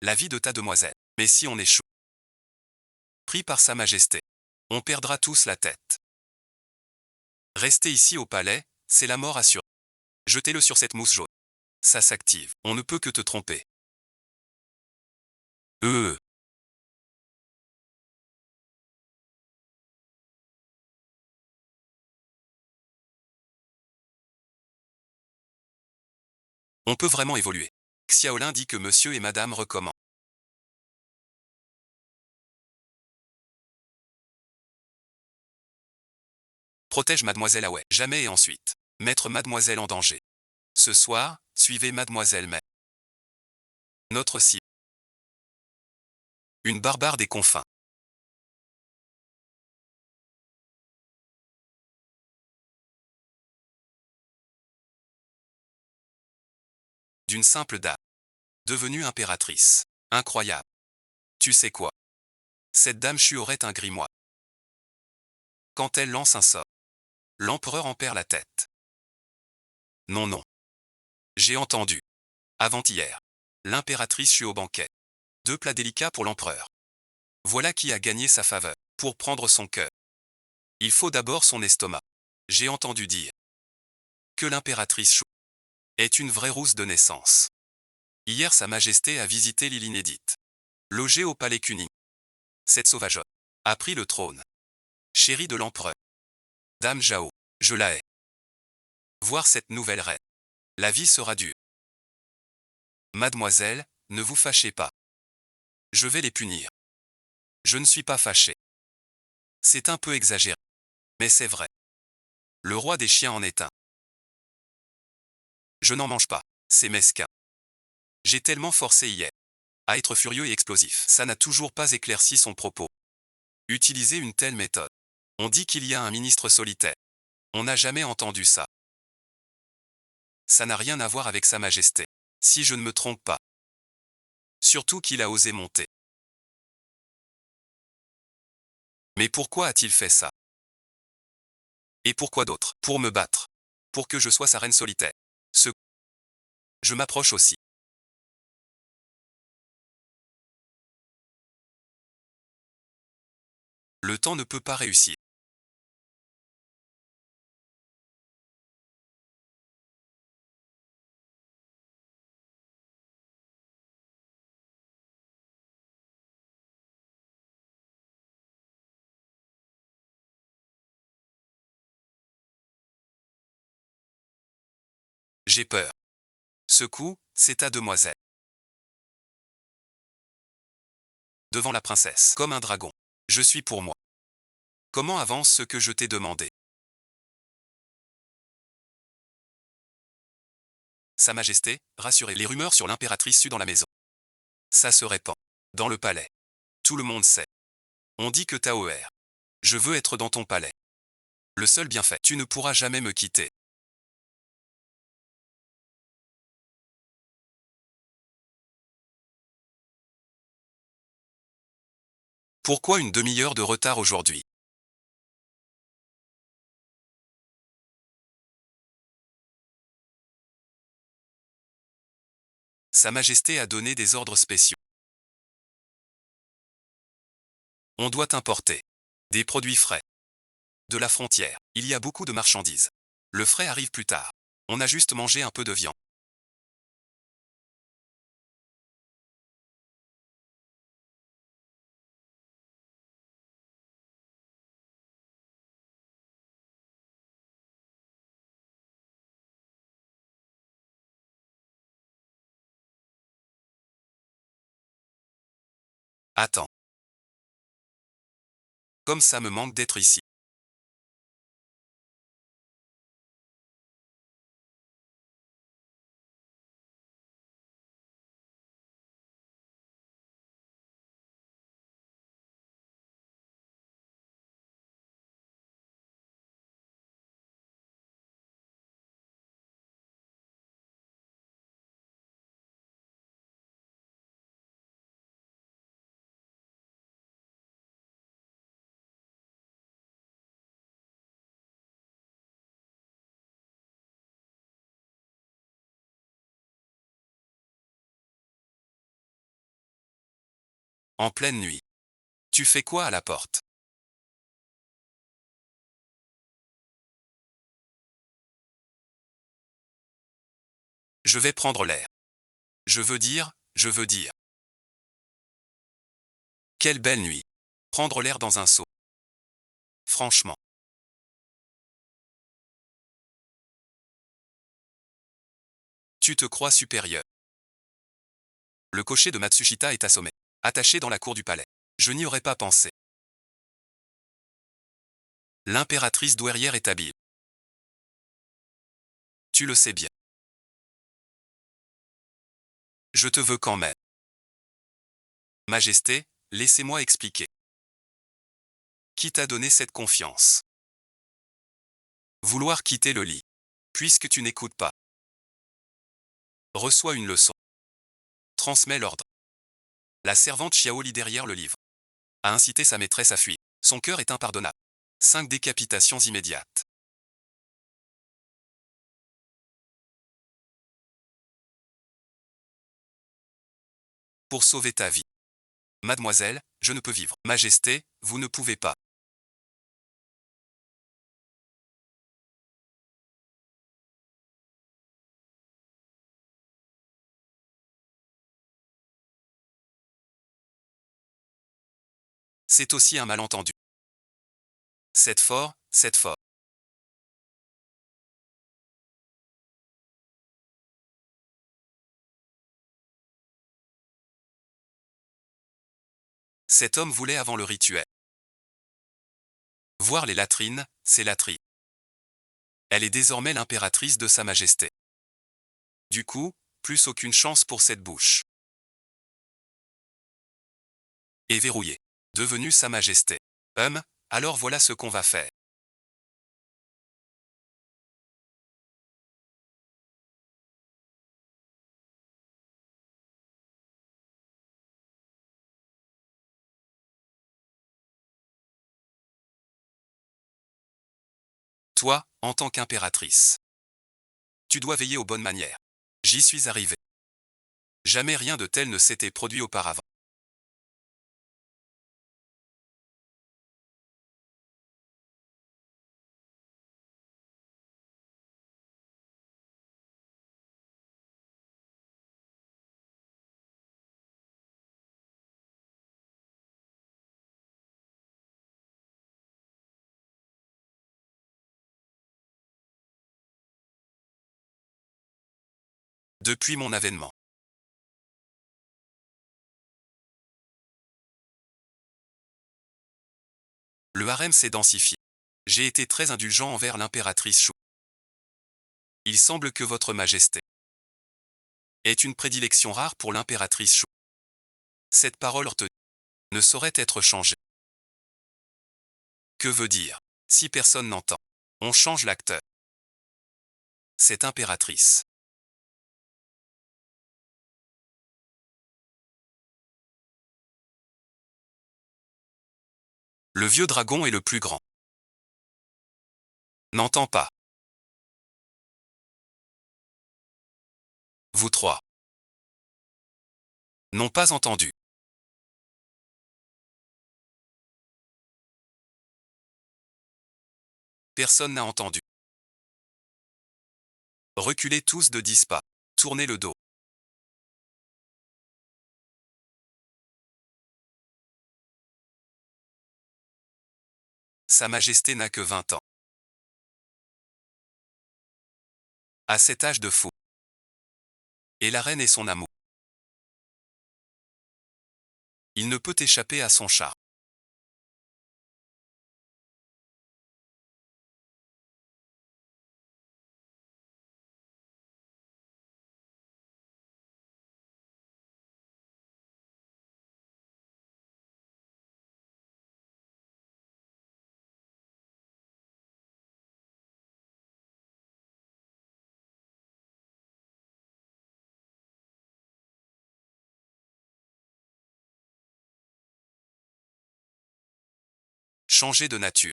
S1: La vie de ta demoiselle. Mais si on échoue. Pris par sa majesté. On perdra tous la tête. Rester ici au palais, c'est la mort assurée. Jetez-le sur cette mousse jaune. Ça s'active. On ne peut que te tromper. Euh. On peut vraiment évoluer. Xiaolin dit que monsieur et madame recommandent. Protège mademoiselle Away. Jamais et ensuite. Mettre mademoiselle en danger. Ce soir, suivez mademoiselle May. Notre cible. Une barbare des confins. D'une simple dame. Devenue impératrice. Incroyable. Tu sais quoi? Cette dame Chu aurait un grimoire. Quand elle lance un sort, l'empereur en perd la tête. Non, non. J'ai entendu. Avant-hier. L'impératrice Chu au banquet. 2 plats délicats pour l'empereur. Voilà qui a gagné sa faveur. Pour prendre son cœur. Il faut d'abord son estomac. J'ai entendu dire que l'impératrice Chu est une vraie rousse de naissance. Hier Sa Majesté a visité l'île inédite. Logée au palais Kuning. Cette sauvageonne a pris le trône. Chérie de l'empereur. Dame Zhao, je la hais. Voir cette nouvelle reine. La vie sera dure. Mademoiselle, ne vous fâchez pas. Je vais les punir. Je ne suis pas fâché. C'est un peu exagéré. Mais c'est vrai. Le roi des chiens en est un. Je n'en mange pas. C'est mesquin. J'ai tellement forcé hier à être furieux et explosif. Ça n'a toujours pas éclairci son propos. Utiliser une telle méthode. On dit qu'il y a un ministre solitaire. On n'a jamais entendu ça. Ça n'a rien à voir avec Sa Majesté. Si je ne me trompe pas. Surtout qu'il a osé monter. Mais pourquoi a-t-il fait ça? Et pourquoi d'autres? Pour me battre. Pour que je sois sa reine solitaire. Je m'approche aussi. Le temps ne peut pas réussir. J'ai peur. Ce coup, c'est ta demoiselle. Devant la princesse. Comme un dragon. Je suis pour moi. Comment avance ce que je t'ai demandé? Sa Majesté, rassurez, les rumeurs sur l'impératrice Su dans la maison. Ça se répand. Dans le palais. Tout le monde sait. On dit que Taoer. Je veux être dans ton palais. Le seul bienfait, tu ne pourras jamais me quitter. Pourquoi une demi-heure de retard aujourd'hui? Sa Majesté a donné des ordres spéciaux. On doit importer des produits frais. De la frontière, il y a beaucoup de marchandises. Le frais arrive plus tard. On a juste mangé un peu de viande. Attends. Comme ça me manque d'être ici. En pleine nuit. Tu fais quoi à la porte? Je vais prendre l'air. Je veux dire. Quelle belle nuit. Prendre l'air dans un seau. Franchement. Tu te crois supérieur. Le cocher de Matsushita est assommé. Attaché dans la cour du palais. Je n'y aurais pas pensé. L'impératrice douairière est habile. Tu le sais bien. Je te veux quand même. Majesté, laissez-moi expliquer. Qui t'a donné cette confiance? Vouloir quitter le lit. Puisque tu n'écoutes pas. Reçois une leçon. Transmets l'ordre. La servante Xiao lit derrière le livre. A incité sa maîtresse à fuir. Son cœur est impardonnable. 5 décapitations immédiates. Pour sauver ta vie. Mademoiselle, je ne peux vivre. Majesté, vous ne pouvez pas. C'est aussi un malentendu. C'est fort, c'est fort. Cet homme voulait avant le rituel. Voir les latrines, c'est latrines. Elle est désormais l'impératrice de Sa Majesté. Du coup, plus aucune chance pour cette bouche. Et verrouillée. Devenue Sa Majesté. Alors voilà ce qu'on va faire. Toi, en tant qu'impératrice. Tu dois veiller aux bonnes manières. J'y suis arrivé. Jamais rien de tel ne s'était produit auparavant. Depuis mon avènement. Le harem s'est densifié. J'ai été très indulgent envers l'impératrice Chou. Il semble que votre majesté est une prédilection rare pour l'impératrice Chou. Cette parole retenue ne saurait être changée. Que veut dire? Si personne n'entend, on change l'acteur. Cette impératrice. Le vieux dragon est le plus grand. N'entend pas. Vous trois. N'ont pas entendu. Personne n'a entendu. Reculez tous de 10 pas. Tournez le dos. Sa Majesté n'a que 20 ans. À cet âge de fou. Et la reine est son amour. Il ne peut échapper à son charme. Changer de nature.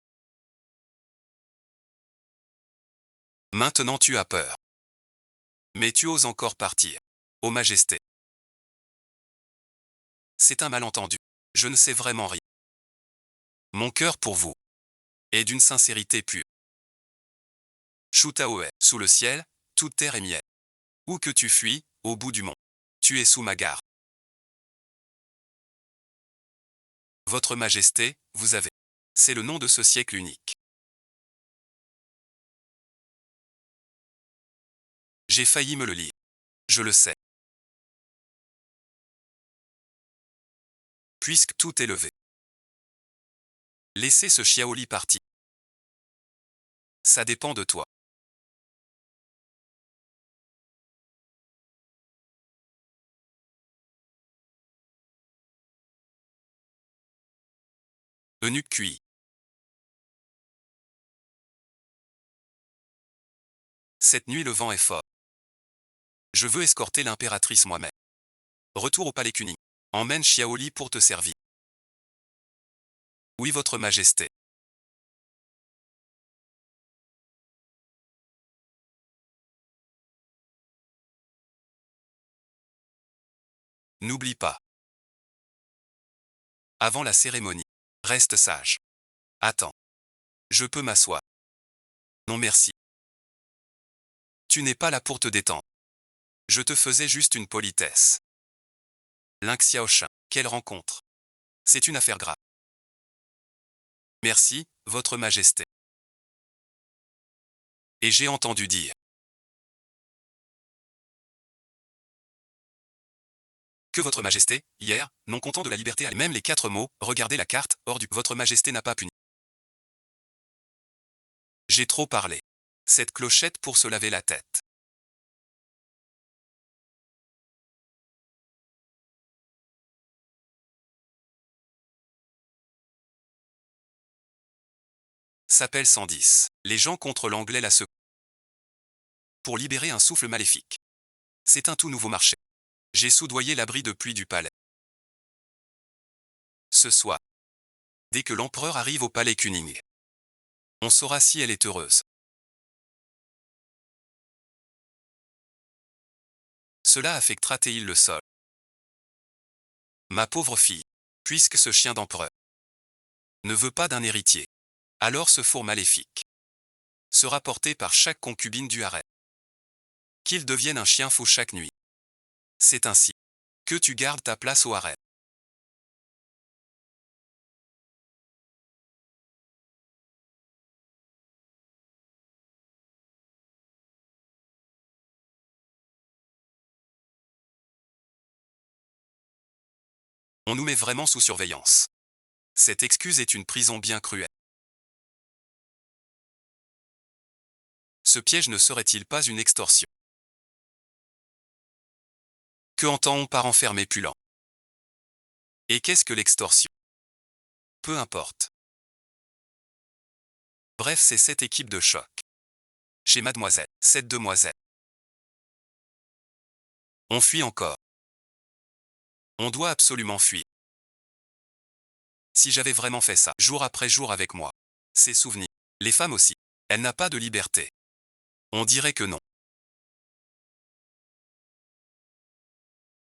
S1: Maintenant tu as peur. Mais tu oses encore partir. Ô Majesté. C'est un malentendu. Je ne sais vraiment rien. Mon cœur pour vous est d'une sincérité pure. Shutaoe, sous le ciel, toute terre est mienne. Où que tu fuis, au bout du monde, tu es sous ma garde. Votre Majesté, vous avez. C'est le nom de ce siècle unique. J'ai failli me le lire. Je le sais. Puisque tout est levé. Laissez ce Xiaoli partir. Ça dépend de toi. Eunuque QI. Cette nuit le vent est fort. Je veux escorter l'impératrice moi-même. Retour au palais Kuning. Emmène Xiaoli pour te servir. Oui, votre Majesté. N'oublie pas. Avant la cérémonie. Reste sage. Attends. Je peux m'asseoir. Non merci. Tu n'es pas là pour te détendre. Je te faisais juste une politesse. Ling Xiaoshan, quelle rencontre. C'est une affaire grave. Merci, votre Majesté. Et j'ai entendu dire que votre Majesté, hier, non content de la liberté, même les 4 mots, regardez la carte, hors du votre Majesté n'a pas puni. J'ai trop parlé. Cette clochette pour se laver la tête. S'appelle 110. Les gens contre l'anglais la secouent. Pour libérer un souffle maléfique. C'est un tout nouveau marché. J'ai soudoyé l'abri de pluie du palais. Ce soir, dès que l'empereur arrive au palais Kuning, on saura si elle est heureuse. Cela affectera-t-il le sol? Ma pauvre fille, puisque ce chien d'empereur ne veut pas d'un héritier, alors ce four maléfique sera porté par chaque concubine du harem. Qu'il devienne un chien fou chaque nuit. C'est ainsi que tu gardes ta place au harem. On nous met vraiment sous surveillance. Cette excuse est une prison bien cruelle. Ce piège ne serait-il pas une extorsion? Que entend-on par enfermer Pulant? Et qu'est-ce que l'extorsion? Peu importe. Bref, c'est cette équipe de choc. Chez mademoiselle, cette demoiselle. On fuit encore. On doit absolument fuir. Si j'avais vraiment fait ça, jour après jour avec moi. Ces souvenirs. Les femmes aussi. Elle n'a pas de liberté. On dirait que non.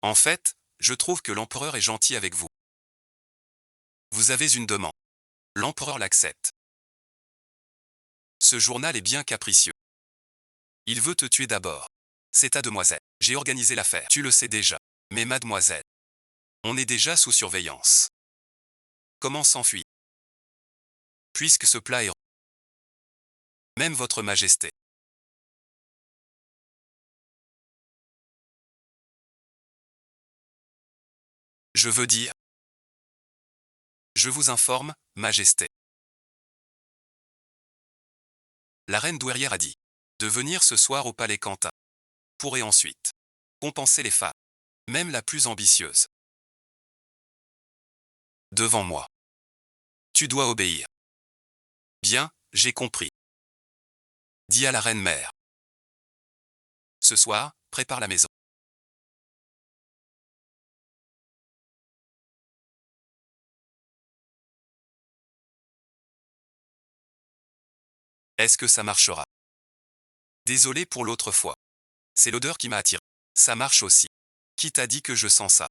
S1: En fait, je trouve que l'empereur est gentil avec vous. Vous avez une demande. L'empereur l'accepte. Ce journal est bien capricieux. Il veut te tuer d'abord. C'est ta demoiselle. J'ai organisé l'affaire. Tu le sais déjà. Mais mademoiselle, on est déjà sous surveillance. Comment s'enfuir? Puisque ce plat est... Même votre Majesté. Je veux dire... Je vous informe, Majesté. La reine douairière a dit de venir ce soir au palais Quentin. Pourrait ensuite compenser les femmes, même la plus ambitieuse. Devant moi. Tu dois obéir. Bien, j'ai compris. Dis à la reine mère. Ce soir, prépare la maison. Est-ce que ça marchera? Désolé pour l'autre fois. C'est l'odeur qui m'a attiré. Ça marche aussi. Qui t'a dit que je sens ça?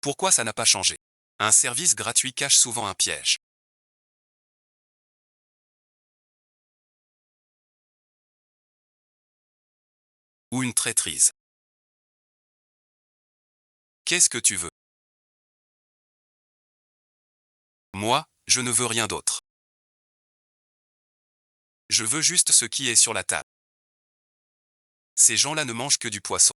S1: Pourquoi ça n'a pas changé? Un service gratuit cache souvent un piège. Ou une traîtrise. Qu'est-ce que tu veux? Moi, je ne veux rien d'autre. Je veux juste ce qui est sur la table. Ces gens-là ne mangent que du poisson.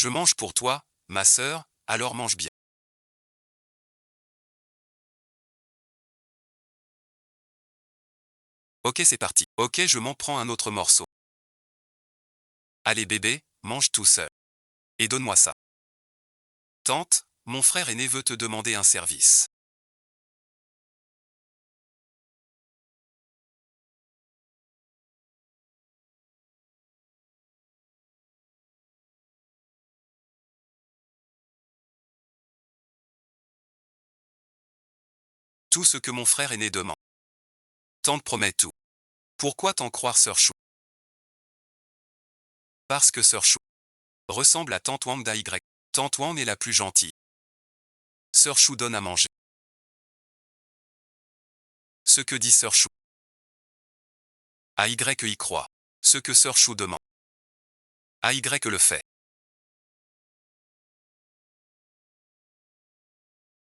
S1: Je mange pour toi, ma sœur, alors mange bien. Ok, c'est parti. Ok, je m'en prends un autre morceau. Allez bébé, mange tout seul. Et donne-moi ça. Tante, mon frère aîné veut te demander un service. Tout ce que mon frère aîné demande. Tante promet tout. Pourquoi t'en croire sœur Chou? Parce que sœur Chou ressemble à Tante Wang d'AY. Tante Wang est la plus gentille. Sœur Chou donne à manger. Ce que dit sœur Chou. AY y croit. Ce que sœur Chou demande. AY le fait.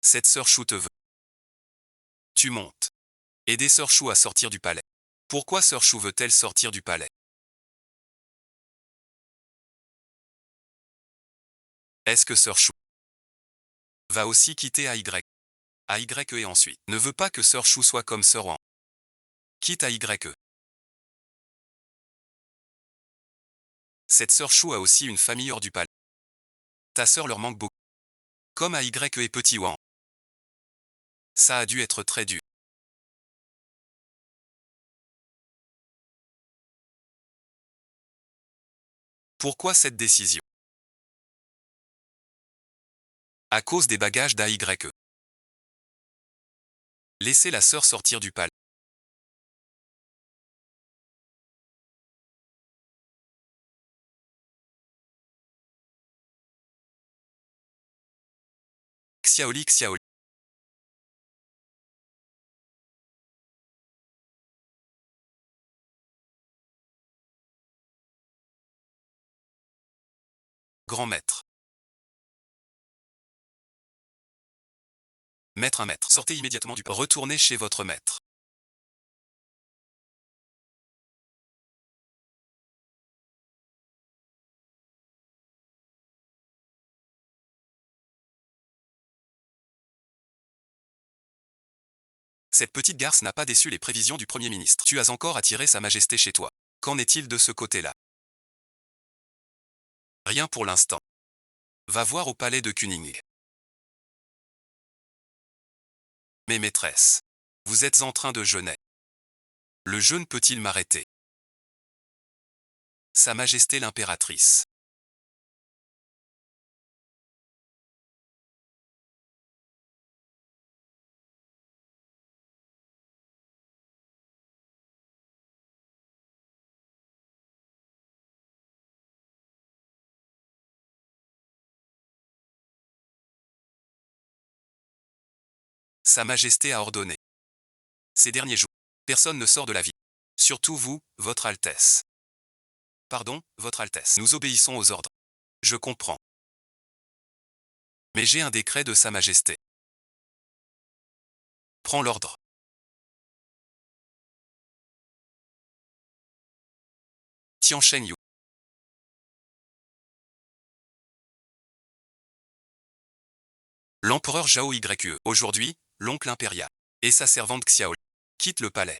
S1: Cette sœur Chou te veut. Tu montes. Aider sœur Chou à sortir du palais. Pourquoi sœur Chou veut-elle sortir du palais? Est-ce que sœur Chou va aussi quitter AY? AY et ensuite ne veut pas que sœur Chou soit comme sœur Wang. Quitte AY. Cette sœur Chou a aussi une famille hors du palais. Ta sœur leur manque beaucoup. Comme AY et petit Wang. Ça a dû être très dur. Pourquoi cette décision? À cause des bagages d'AY. Laissez la sœur sortir du palais. Xiaoli Xiaoli. Grand maître. Maître un maître. Sortez immédiatement du palais. Retournez chez votre maître. Cette petite garce n'a pas déçu les prévisions du Premier ministre. Tu as encore attiré Sa Majesté chez toi. Qu'en est-il de ce côté-là? Rien pour l'instant. Va voir au palais de Kuning. Mes maîtresses. Vous êtes en train de jeûner. Le jeûne peut-il m'arrêter? Sa Majesté l'impératrice. Sa Majesté a ordonné. Ces derniers jours, personne ne sort de la ville. Surtout vous, Votre Altesse. Pardon, Votre Altesse. Nous obéissons aux ordres. Je comprends. Mais j'ai un décret de Sa Majesté. Prends l'ordre. Tian Shenyu. L'empereur Zhao Yue. Aujourd'hui, l'oncle impérial. Et sa servante Xiao quittent le palais.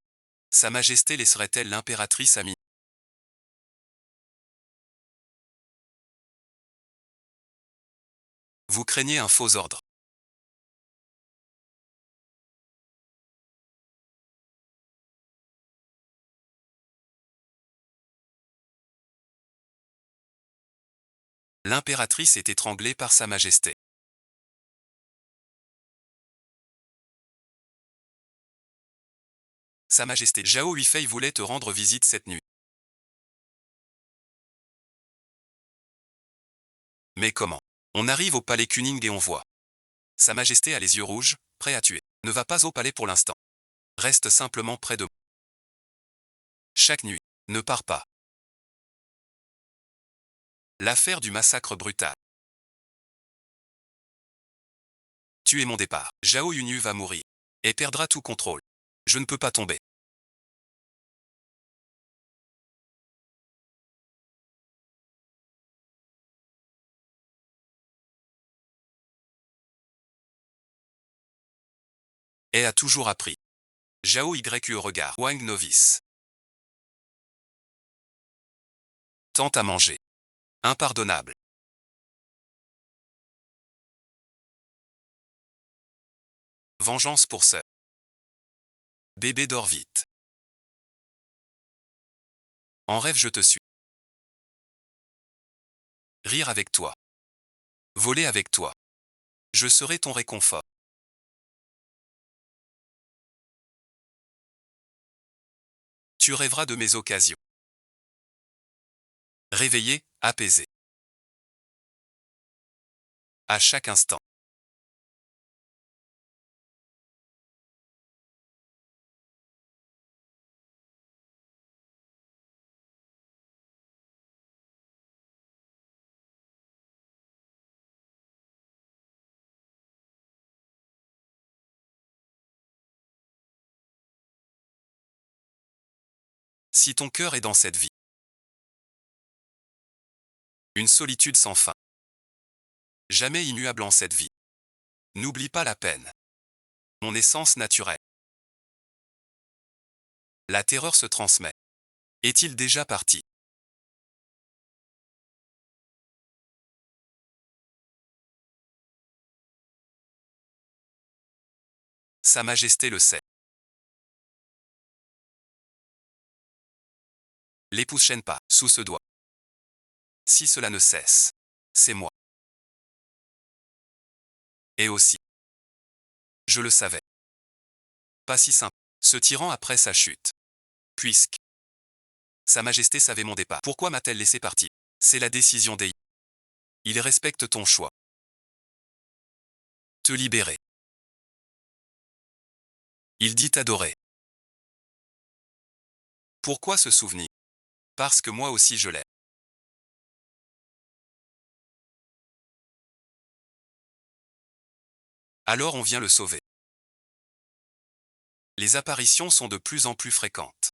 S1: Sa Majesté laisserait-elle l'impératrice à minuit? Vous craignez un faux ordre. L'impératrice est étranglée par Sa Majesté. Sa Majesté Zhao Huifei voulait te rendre visite cette nuit. Mais comment? On arrive au palais Kuning et on voit. Sa Majesté a les yeux rouges, prêt à tuer. Ne va pas au palais pour l'instant. Reste simplement près de moi. Chaque nuit. Ne pars pas. L'affaire du massacre brutal. Tu es mon départ. Zhao Yunyu va mourir. Et perdra tout contrôle. Je ne peux pas tomber. Et a toujours appris. Zhao YU au regard. Wang novice. Tente à manger. Impardonnable. Vengeance pour sœur. Bébé dort vite. En rêve je te suis. Rire avec toi. Voler avec toi. Je serai ton réconfort. Tu rêveras de mes occasions. Réveillé, apaisé. À chaque instant. Si ton cœur est dans cette vie. Une solitude sans fin. Jamais immuable en cette vie. N'oublie pas la peine. Mon essence naturelle. La terreur se transmet. Est-il déjà parti? Sa Majesté le sait. L'épouse chaîne pas, sous ce doigt. Si cela ne cesse. C'est moi. Et aussi. Je le savais. Pas si simple. Ce tyran après sa chute. Puisque. Sa Majesté savait mon départ. Pourquoi m'a-t-elle laissé partir? C'est la décision des. Il respecte ton choix. Te libérer. Il dit t'adorer. Pourquoi se souvenir? Parce que moi aussi je l'ai. Alors on vient le sauver. Les apparitions sont de plus en plus fréquentes.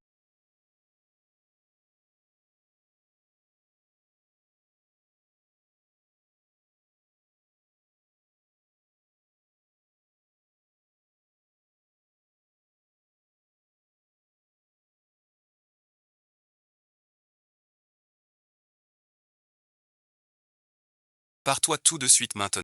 S1: Pars-toi tout de suite maintenant.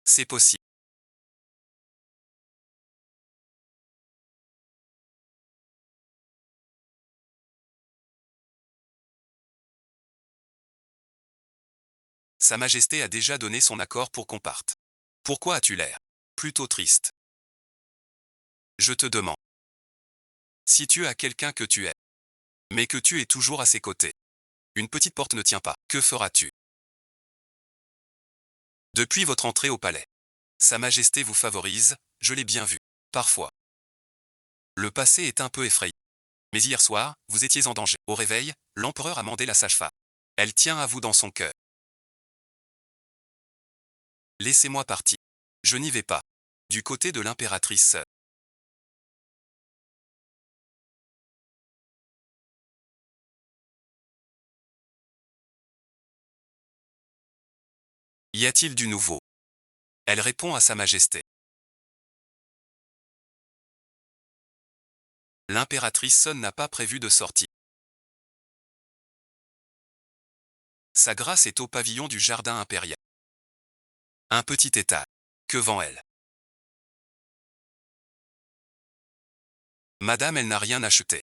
S1: C'est possible. Sa Majesté a déjà donné son accord pour qu'on parte. Pourquoi as-tu l'air plutôt triste? Je te demande. Si tu as quelqu'un que tu aimes, mais que tu es toujours à ses côtés, une petite porte ne tient pas, que feras-tu? Depuis votre entrée au palais, Sa Majesté vous favorise, je l'ai bien vu. Parfois. Le passé est un peu effrayant. Mais hier soir, vous étiez en danger. Au réveil, l'empereur a mandé la sage-femme. Elle tient à vous dans son cœur. Laissez-moi partir. Je n'y vais pas. Du côté de l'impératrice. Y a-t-il du nouveau? Elle répond à Sa Majesté. L'impératrice Sun n'a pas prévu de sortie. Sa grâce est au pavillon du jardin impérial. Un petit état. Que vend elle? Madame, elle n'a rien acheté.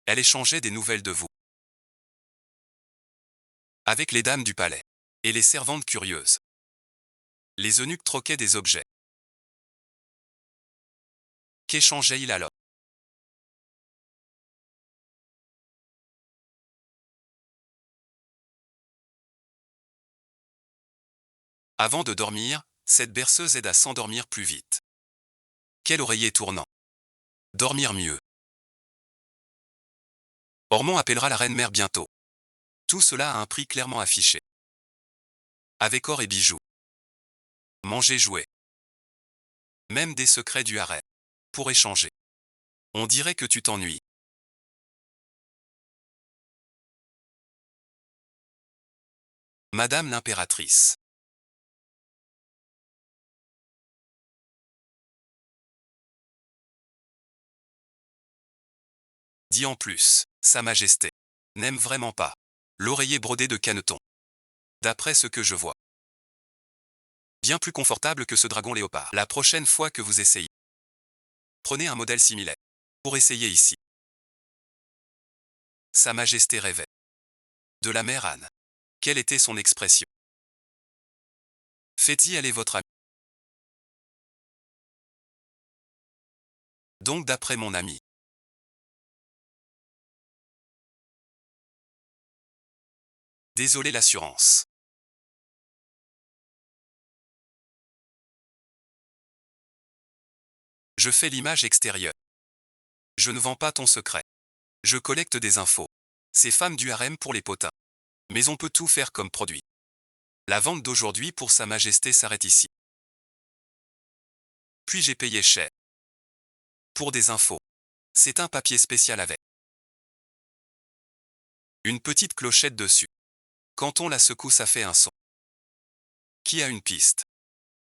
S1: Elle échangeait des nouvelles de vous. Avec les dames du palais. Et les servantes curieuses. Les eunuques troquaient des objets. Qu'échangeait-il alors? Avant de dormir, cette berceuse aide à s'endormir plus vite. Quel oreiller tournant. Dormir mieux. Ormond appellera la reine-mère bientôt. Tout cela a un prix clairement affiché. Avec or et bijoux. Manger, jouer. Même des secrets du harem. Pour échanger. On dirait que tu t'ennuies. Madame l'impératrice. Dit en plus, Sa Majesté n'aime vraiment pas l'oreiller brodé de caneton. D'après ce que je vois. Bien plus confortable que ce dragon léopard. La prochaine fois que vous essayez, prenez un modèle similaire. Pour essayer ici. Sa Majesté rêvait. De la mère Anne. Quelle était son expression? Faites-y aller votre ami. Donc d'après mon ami. Désolé l'assurance. Je fais l'image extérieure. Je ne vends pas ton secret. Je collecte des infos. Ces femmes du harem pour les potins. Mais on peut tout faire comme produit. La vente d'aujourd'hui pour Sa Majesté s'arrête ici. Puis j'ai payé cher. Pour des infos. C'est un papier spécial avec une petite clochette dessus. Quand on la secoue, ça fait un son. Qui a une piste?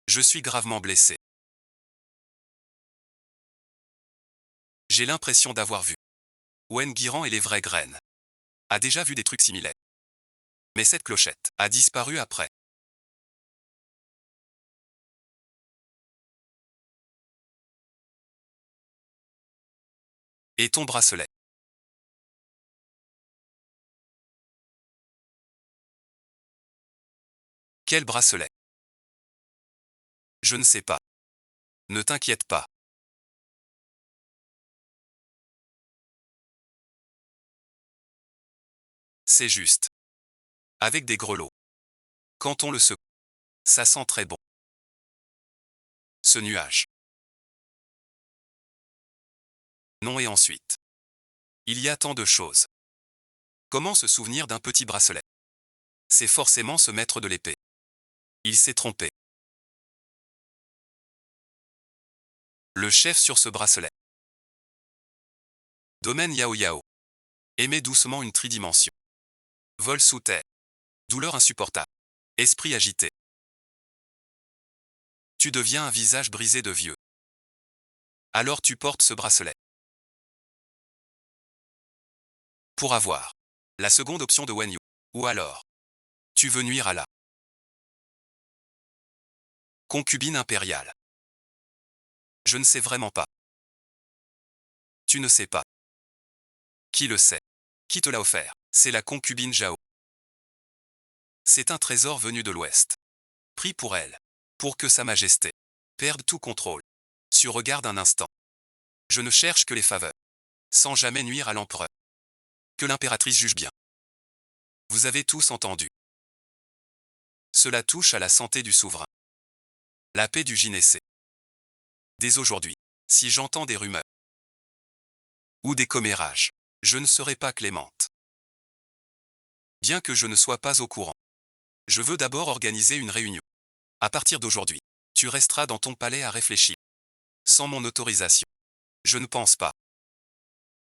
S1: Je suis gravement blessé. J'ai l'impression d'avoir vu Wen Guiran et les vraies graines. A déjà vu des trucs similaires. Mais cette clochette a disparu après. Et ton bracelet? Quel bracelet? Je ne sais pas. Ne t'inquiète pas. C'est juste. Avec des grelots. Quand on le secoue, ça sent très bon. Ce nuage. Non, et ensuite. Il y a tant de choses. Comment se souvenir d'un petit bracelet? C'est forcément se mettre de l'épée. Il s'est trompé. Le chef sur ce bracelet. Domaine Yao Yao. Aimer doucement une tridimension. Vol sous terre. Douleur insupportable. Esprit agité. Tu deviens un visage brisé de vieux. Alors tu portes ce bracelet. Pour avoir la seconde option de Wen Yu. Ou alors, tu veux nuire à la concubine impériale. Je ne sais vraiment pas. Tu ne sais pas. Qui le sait? Qui te l'a offert? C'est la concubine Zhao. C'est un trésor venu de l'Ouest. Pris pour elle. Pour que Sa Majesté perde tout contrôle. Regarde un instant. Je ne cherche que les faveurs. Sans jamais nuire à l'empereur. Que l'impératrice juge bien. Vous avez tous entendu. Cela touche à la santé du souverain. La paix du gynécée. Dès aujourd'hui, si j'entends des rumeurs ou des commérages, je ne serai pas clémente. Bien que je ne sois pas au courant. Je veux d'abord organiser une réunion. À partir d'aujourd'hui, tu resteras dans ton palais à réfléchir. Sans mon autorisation. Je ne pense pas.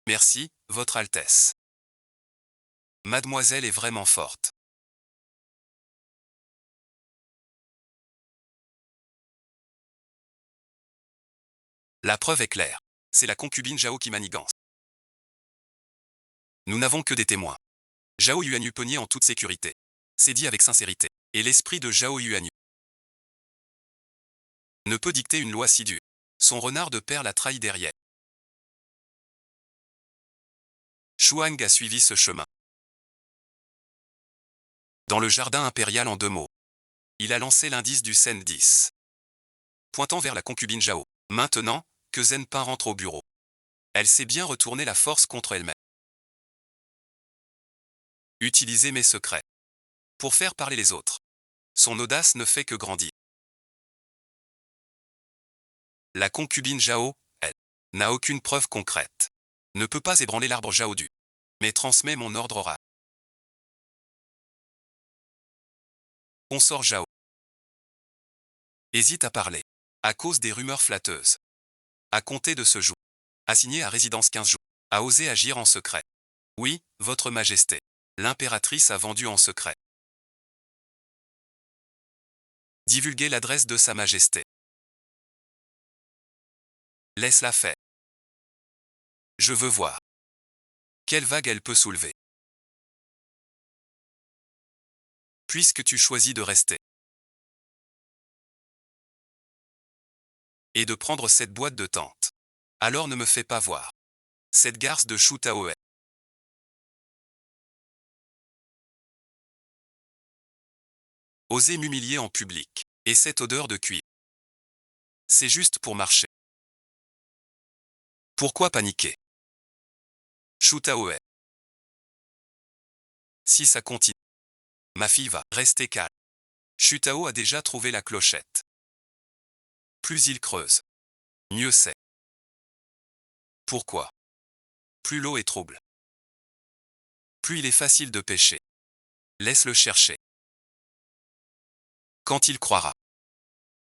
S1: Merci, Votre Altesse. Mademoiselle est vraiment forte. La preuve est claire. C'est la concubine Zhao qui manigance. Nous n'avons que des témoins. Zhao Yuanyu peut nier en toute sécurité. C'est dit avec sincérité. Et l'esprit de Zhao Yuanyu ne peut dicter une loi si dure. Son renard de père l'a trahi derrière. Shuang a suivi ce chemin. Dans le jardin impérial en 2 mots. Il a lancé l'indice du Sen 10. Pointant vers la concubine Zhao. Maintenant, que Zhen Pin rentre au bureau. Elle sait bien retourner la force contre elle-même. Utiliser mes secrets. Pour faire parler les autres. Son audace ne fait que grandir. La concubine Zhao, elle, n'a aucune preuve concrète. Ne peut pas ébranler l'arbre Zhao du. Mais transmet mon ordre oral. Consort Zhao hésite à parler. À cause des rumeurs flatteuses. À compter de ce jour. Assigné à résidence 15 jours. A osé agir en secret. Oui, votre majesté. L'impératrice a vendu en secret. Divulguer l'adresse de sa majesté. Laisse-la faire. Je veux voir. Quelle vague elle peut soulever. Puisque tu choisis de rester. Et de prendre cette boîte de tente. Alors ne me fais pas voir. Cette garce de Shu Taoe. Oser m'humilier en public. Et cette odeur de cuir. C'est juste pour marcher. Pourquoi paniquer? Shu Taoe. Si ça continue. Ma fille va rester calme. Shu Tao a déjà trouvé la clochette. Plus il creuse. Mieux c'est. Pourquoi? Plus l'eau est trouble. Plus il est facile de pêcher. Laisse-le chercher. Quand il croira.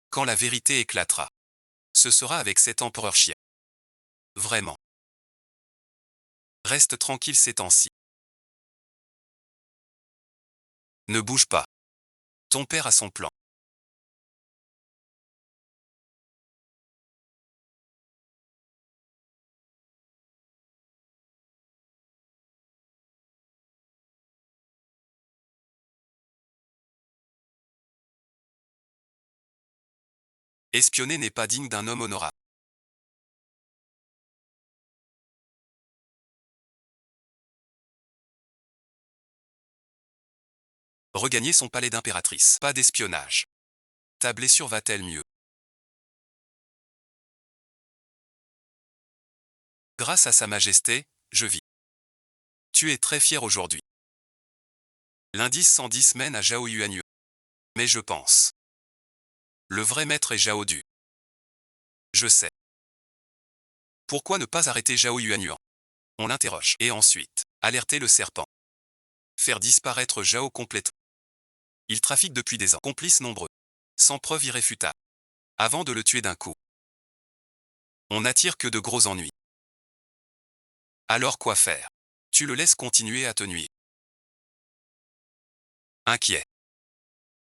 S1: Quand la vérité éclatera. Ce sera avec cet empereur chien. Vraiment. Reste tranquille ces temps-ci. Ne bouge pas. Ton père a son plan. Espionner n'est pas digne d'un homme honorable. Regagner son palais d'impératrice. Pas d'espionnage. Ta blessure va-t-elle mieux? Grâce à sa majesté, je vis. Tu es très fier aujourd'hui. L'indice 110 mène à Zhao Yuanyu. Mais je pense. Le vrai maître est Zhao Du. Je sais. Pourquoi ne pas arrêter Zhao Yuanyu? On l'interroge. Et ensuite, alerter le serpent. Faire disparaître Zhao complètement. Il trafique depuis des ans. Complices nombreux. Sans preuve irréfutable. Avant de le tuer d'un coup. On n'attire que de gros ennuis. Alors quoi faire? Tu le laisses continuer à te nuire. Inquiet.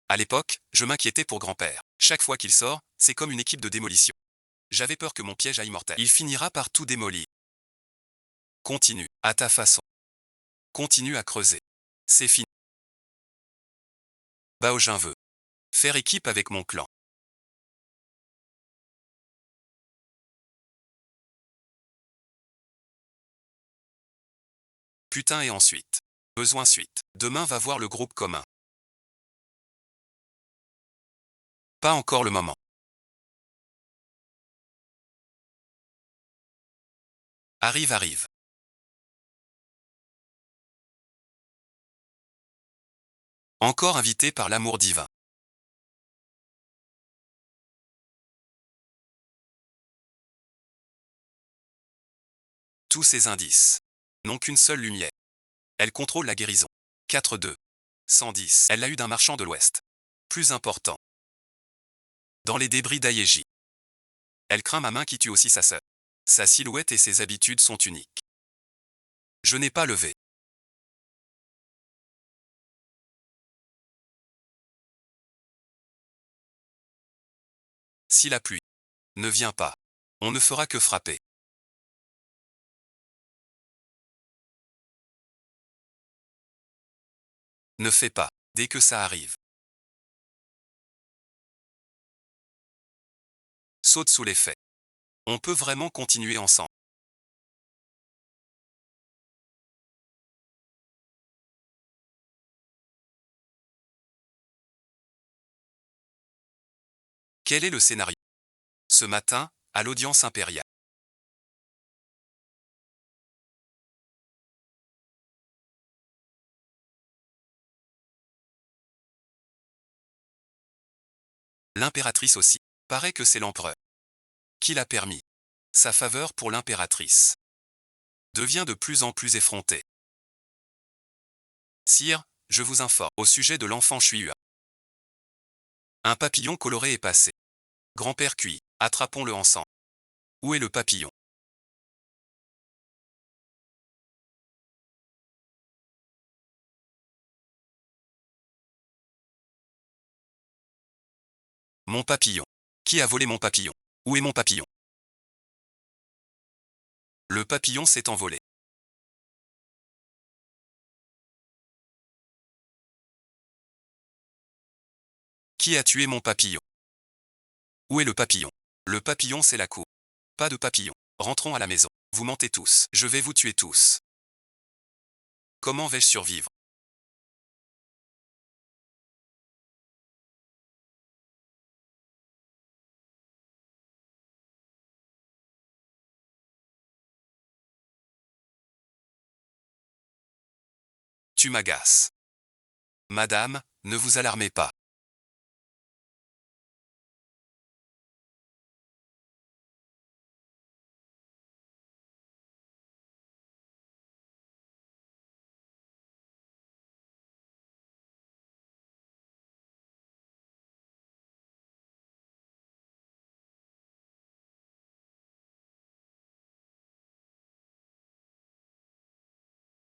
S1: À l'époque, je m'inquiétais pour grand-père. Chaque fois qu'il sort, c'est comme une équipe de démolition. J'avais peur que mon piège aille mortel. Il finira par tout démolir. Continue, à ta façon. Continue à creuser. C'est fini. Bao Jin veut faire équipe avec mon clan. Putain et ensuite. Besoin suite. Demain va voir le groupe commun. Pas encore le moment. Arrive. Encore invité par l'amour divin. Tous ces indices n'ont qu'une seule lumière. Elle contrôle la guérison. 4-2. 110. Elle l'a eu d'un marchand de l'Ouest. Plus important. Dans les débris d'Ayeji. Elle craint ma main qui tue aussi sa sœur. Sa silhouette et ses habitudes sont uniques. Je n'ai pas levé. Si la pluie ne vient pas, On ne fera que frapper. Ne fais pas, dès que ça arrive. Saute sous les faits. On peut vraiment continuer ensemble. Quel est le scénario? Ce matin, à l'audience impériale. L'impératrice aussi. Paraît que c'est l'empereur qui l'a permis. Sa faveur pour l'impératrice devient de plus en plus effrontée. Sire, je vous informe au sujet de l'enfant Shuya. Un papillon coloré est passé. Grand-père cuit, attrapons-le ensemble. Où est le papillon? Mon papillon. Qui a volé mon papillon? Où est mon papillon? Le papillon s'est envolé. Qui a tué mon papillon? Où est le papillon? Le papillon, c'est la cour. Pas de papillon. Rentrons à la maison. Vous mentez tous. Je vais vous tuer tous. Comment vais-je survivre? Tu m'agaces. Madame, ne vous alarmez pas.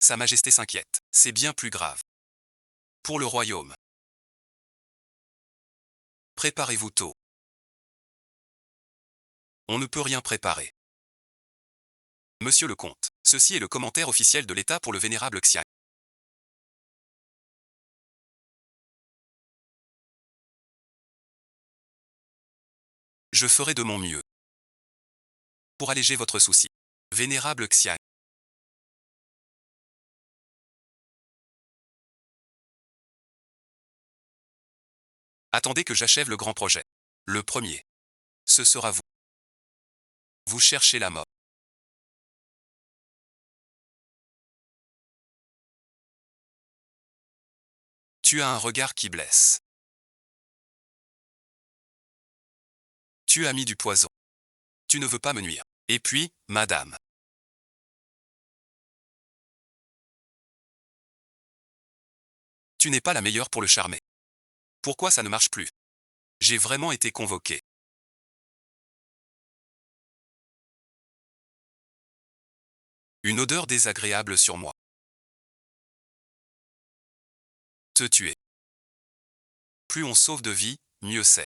S1: Sa Majesté s'inquiète. C'est bien plus grave. Pour le royaume. Préparez-vous tôt. On ne peut rien préparer. Monsieur le comte, ceci est le commentaire officiel de l'État pour le vénérable Xian. Je ferai de mon mieux pour alléger votre souci. Vénérable Xian. Attendez que j'achève le grand projet. Le premier. Ce sera vous. Vous cherchez la mort. Tu as un regard qui blesse. Tu as mis du poison. Tu ne veux pas me nuire. Et puis, madame. Tu n'es pas la meilleure pour le charmer. Pourquoi ça ne marche plus? J'ai vraiment été convoqué. Une odeur désagréable sur moi. Te tuer. Plus on sauve de vie, mieux c'est.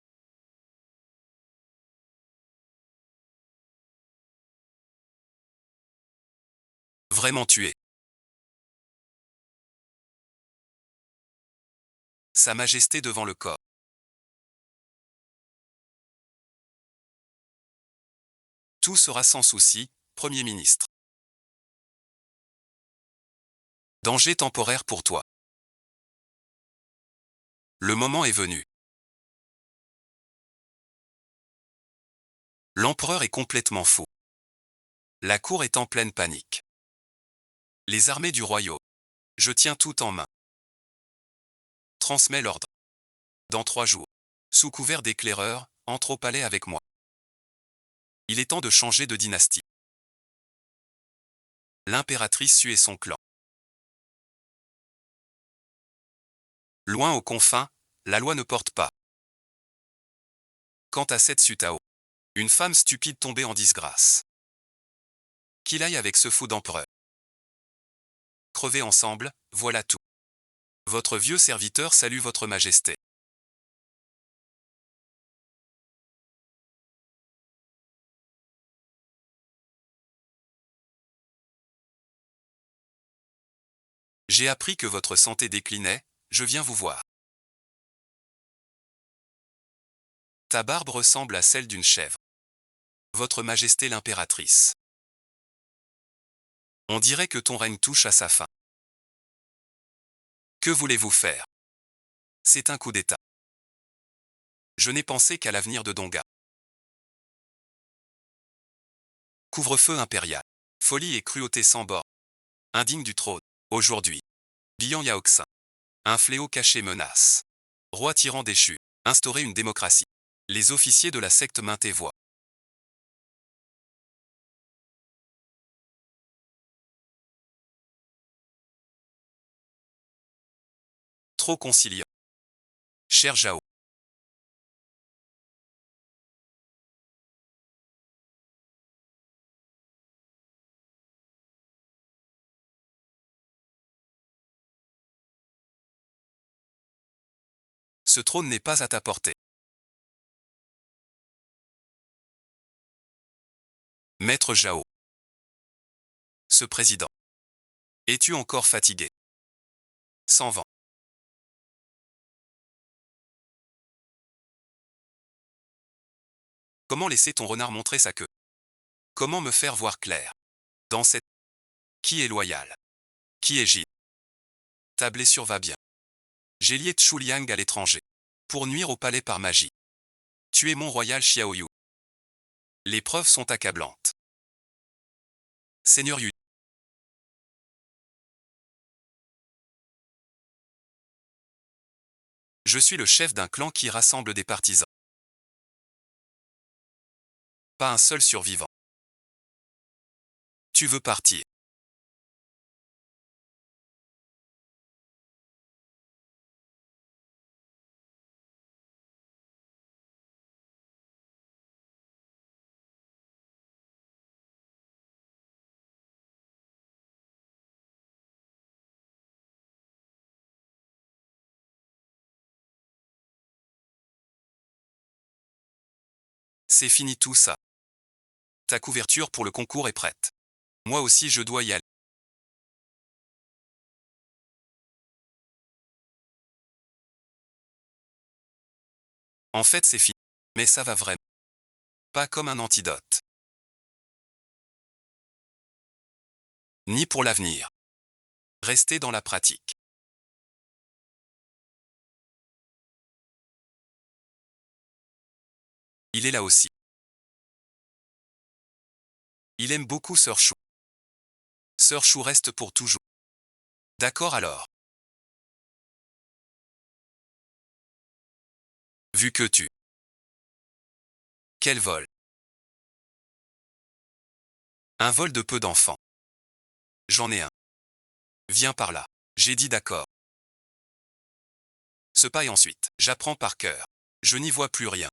S1: Vraiment tuer. Sa Majesté devant le corps. Tout sera sans souci, Premier ministre. Danger temporaire pour toi. Le moment est venu. L'empereur est complètement fou. La cour est en pleine panique. Les armées du royaume. Je tiens tout en main. Transmets l'ordre. Dans 3 jours. Sous couvert d'éclaireur, entre au palais avec moi. Il est temps de changer de dynastie. L'impératrice Sue et son clan. Loin aux confins, la loi ne porte pas. Quant à cette Sutao, une femme stupide tombée en disgrâce. Qu'il aille avec ce fou d'empereur. Crever ensemble, voilà tout. Votre vieux serviteur salue votre majesté. J'ai appris que votre santé déclinait, je viens vous voir. Ta barbe ressemble à celle d'une chèvre. Votre Majesté l'impératrice. On dirait que ton règne touche à sa fin. Que voulez-vous faire? C'est un coup d'État. Je n'ai pensé qu'à l'avenir de Donga. Couvre-feu impérial. Folie et cruauté sans bord. Indigne du trône. Aujourd'hui. Bian Yaoxin. Un fléau caché menace. Roi tyran déchu. Instaurer une démocratie. Les officiers de la secte maintes et voix. Trop conciliant. Cher Jao. Ce trône n'est pas à ta portée. Maître Jao. Ce président. Es-tu encore fatigué? Sans vent. Comment laisser ton renard montrer sa queue? Comment me faire voir clair? Dans cette... Qui est loyal? Qui est Jin? Ta blessure va bien. J'ai lié Tchuliang à l'étranger. Pour nuire au palais par magie. Tu es mon royal Xiaoyu. Les preuves sont accablantes. Seigneur Yu. Je suis le chef d'un clan qui rassemble des partisans. Pas un seul survivant. Tu veux partir. C'est fini tout ça. Ta couverture pour le concours est prête. Moi aussi je dois y aller. En fait c'est fini. Mais ça va vraiment. Pas comme un antidote. Ni pour l'avenir. Restez dans la pratique. Il est là aussi. Il aime beaucoup Sir Chou. Sir Chou reste pour toujours. D'accord alors. Vu que tu... Quel vol? Un vol de peu d'enfants. J'en ai un. Viens par là. J'ai dit d'accord. Ce paille ensuite. J'apprends par cœur. Je n'y vois plus rien.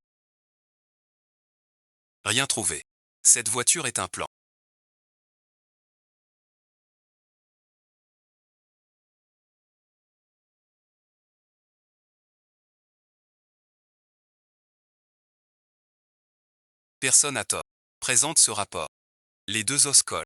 S1: Rien trouvé. Cette voiture est un plan. Personne à tort. Présente ce rapport. Les deux os collent.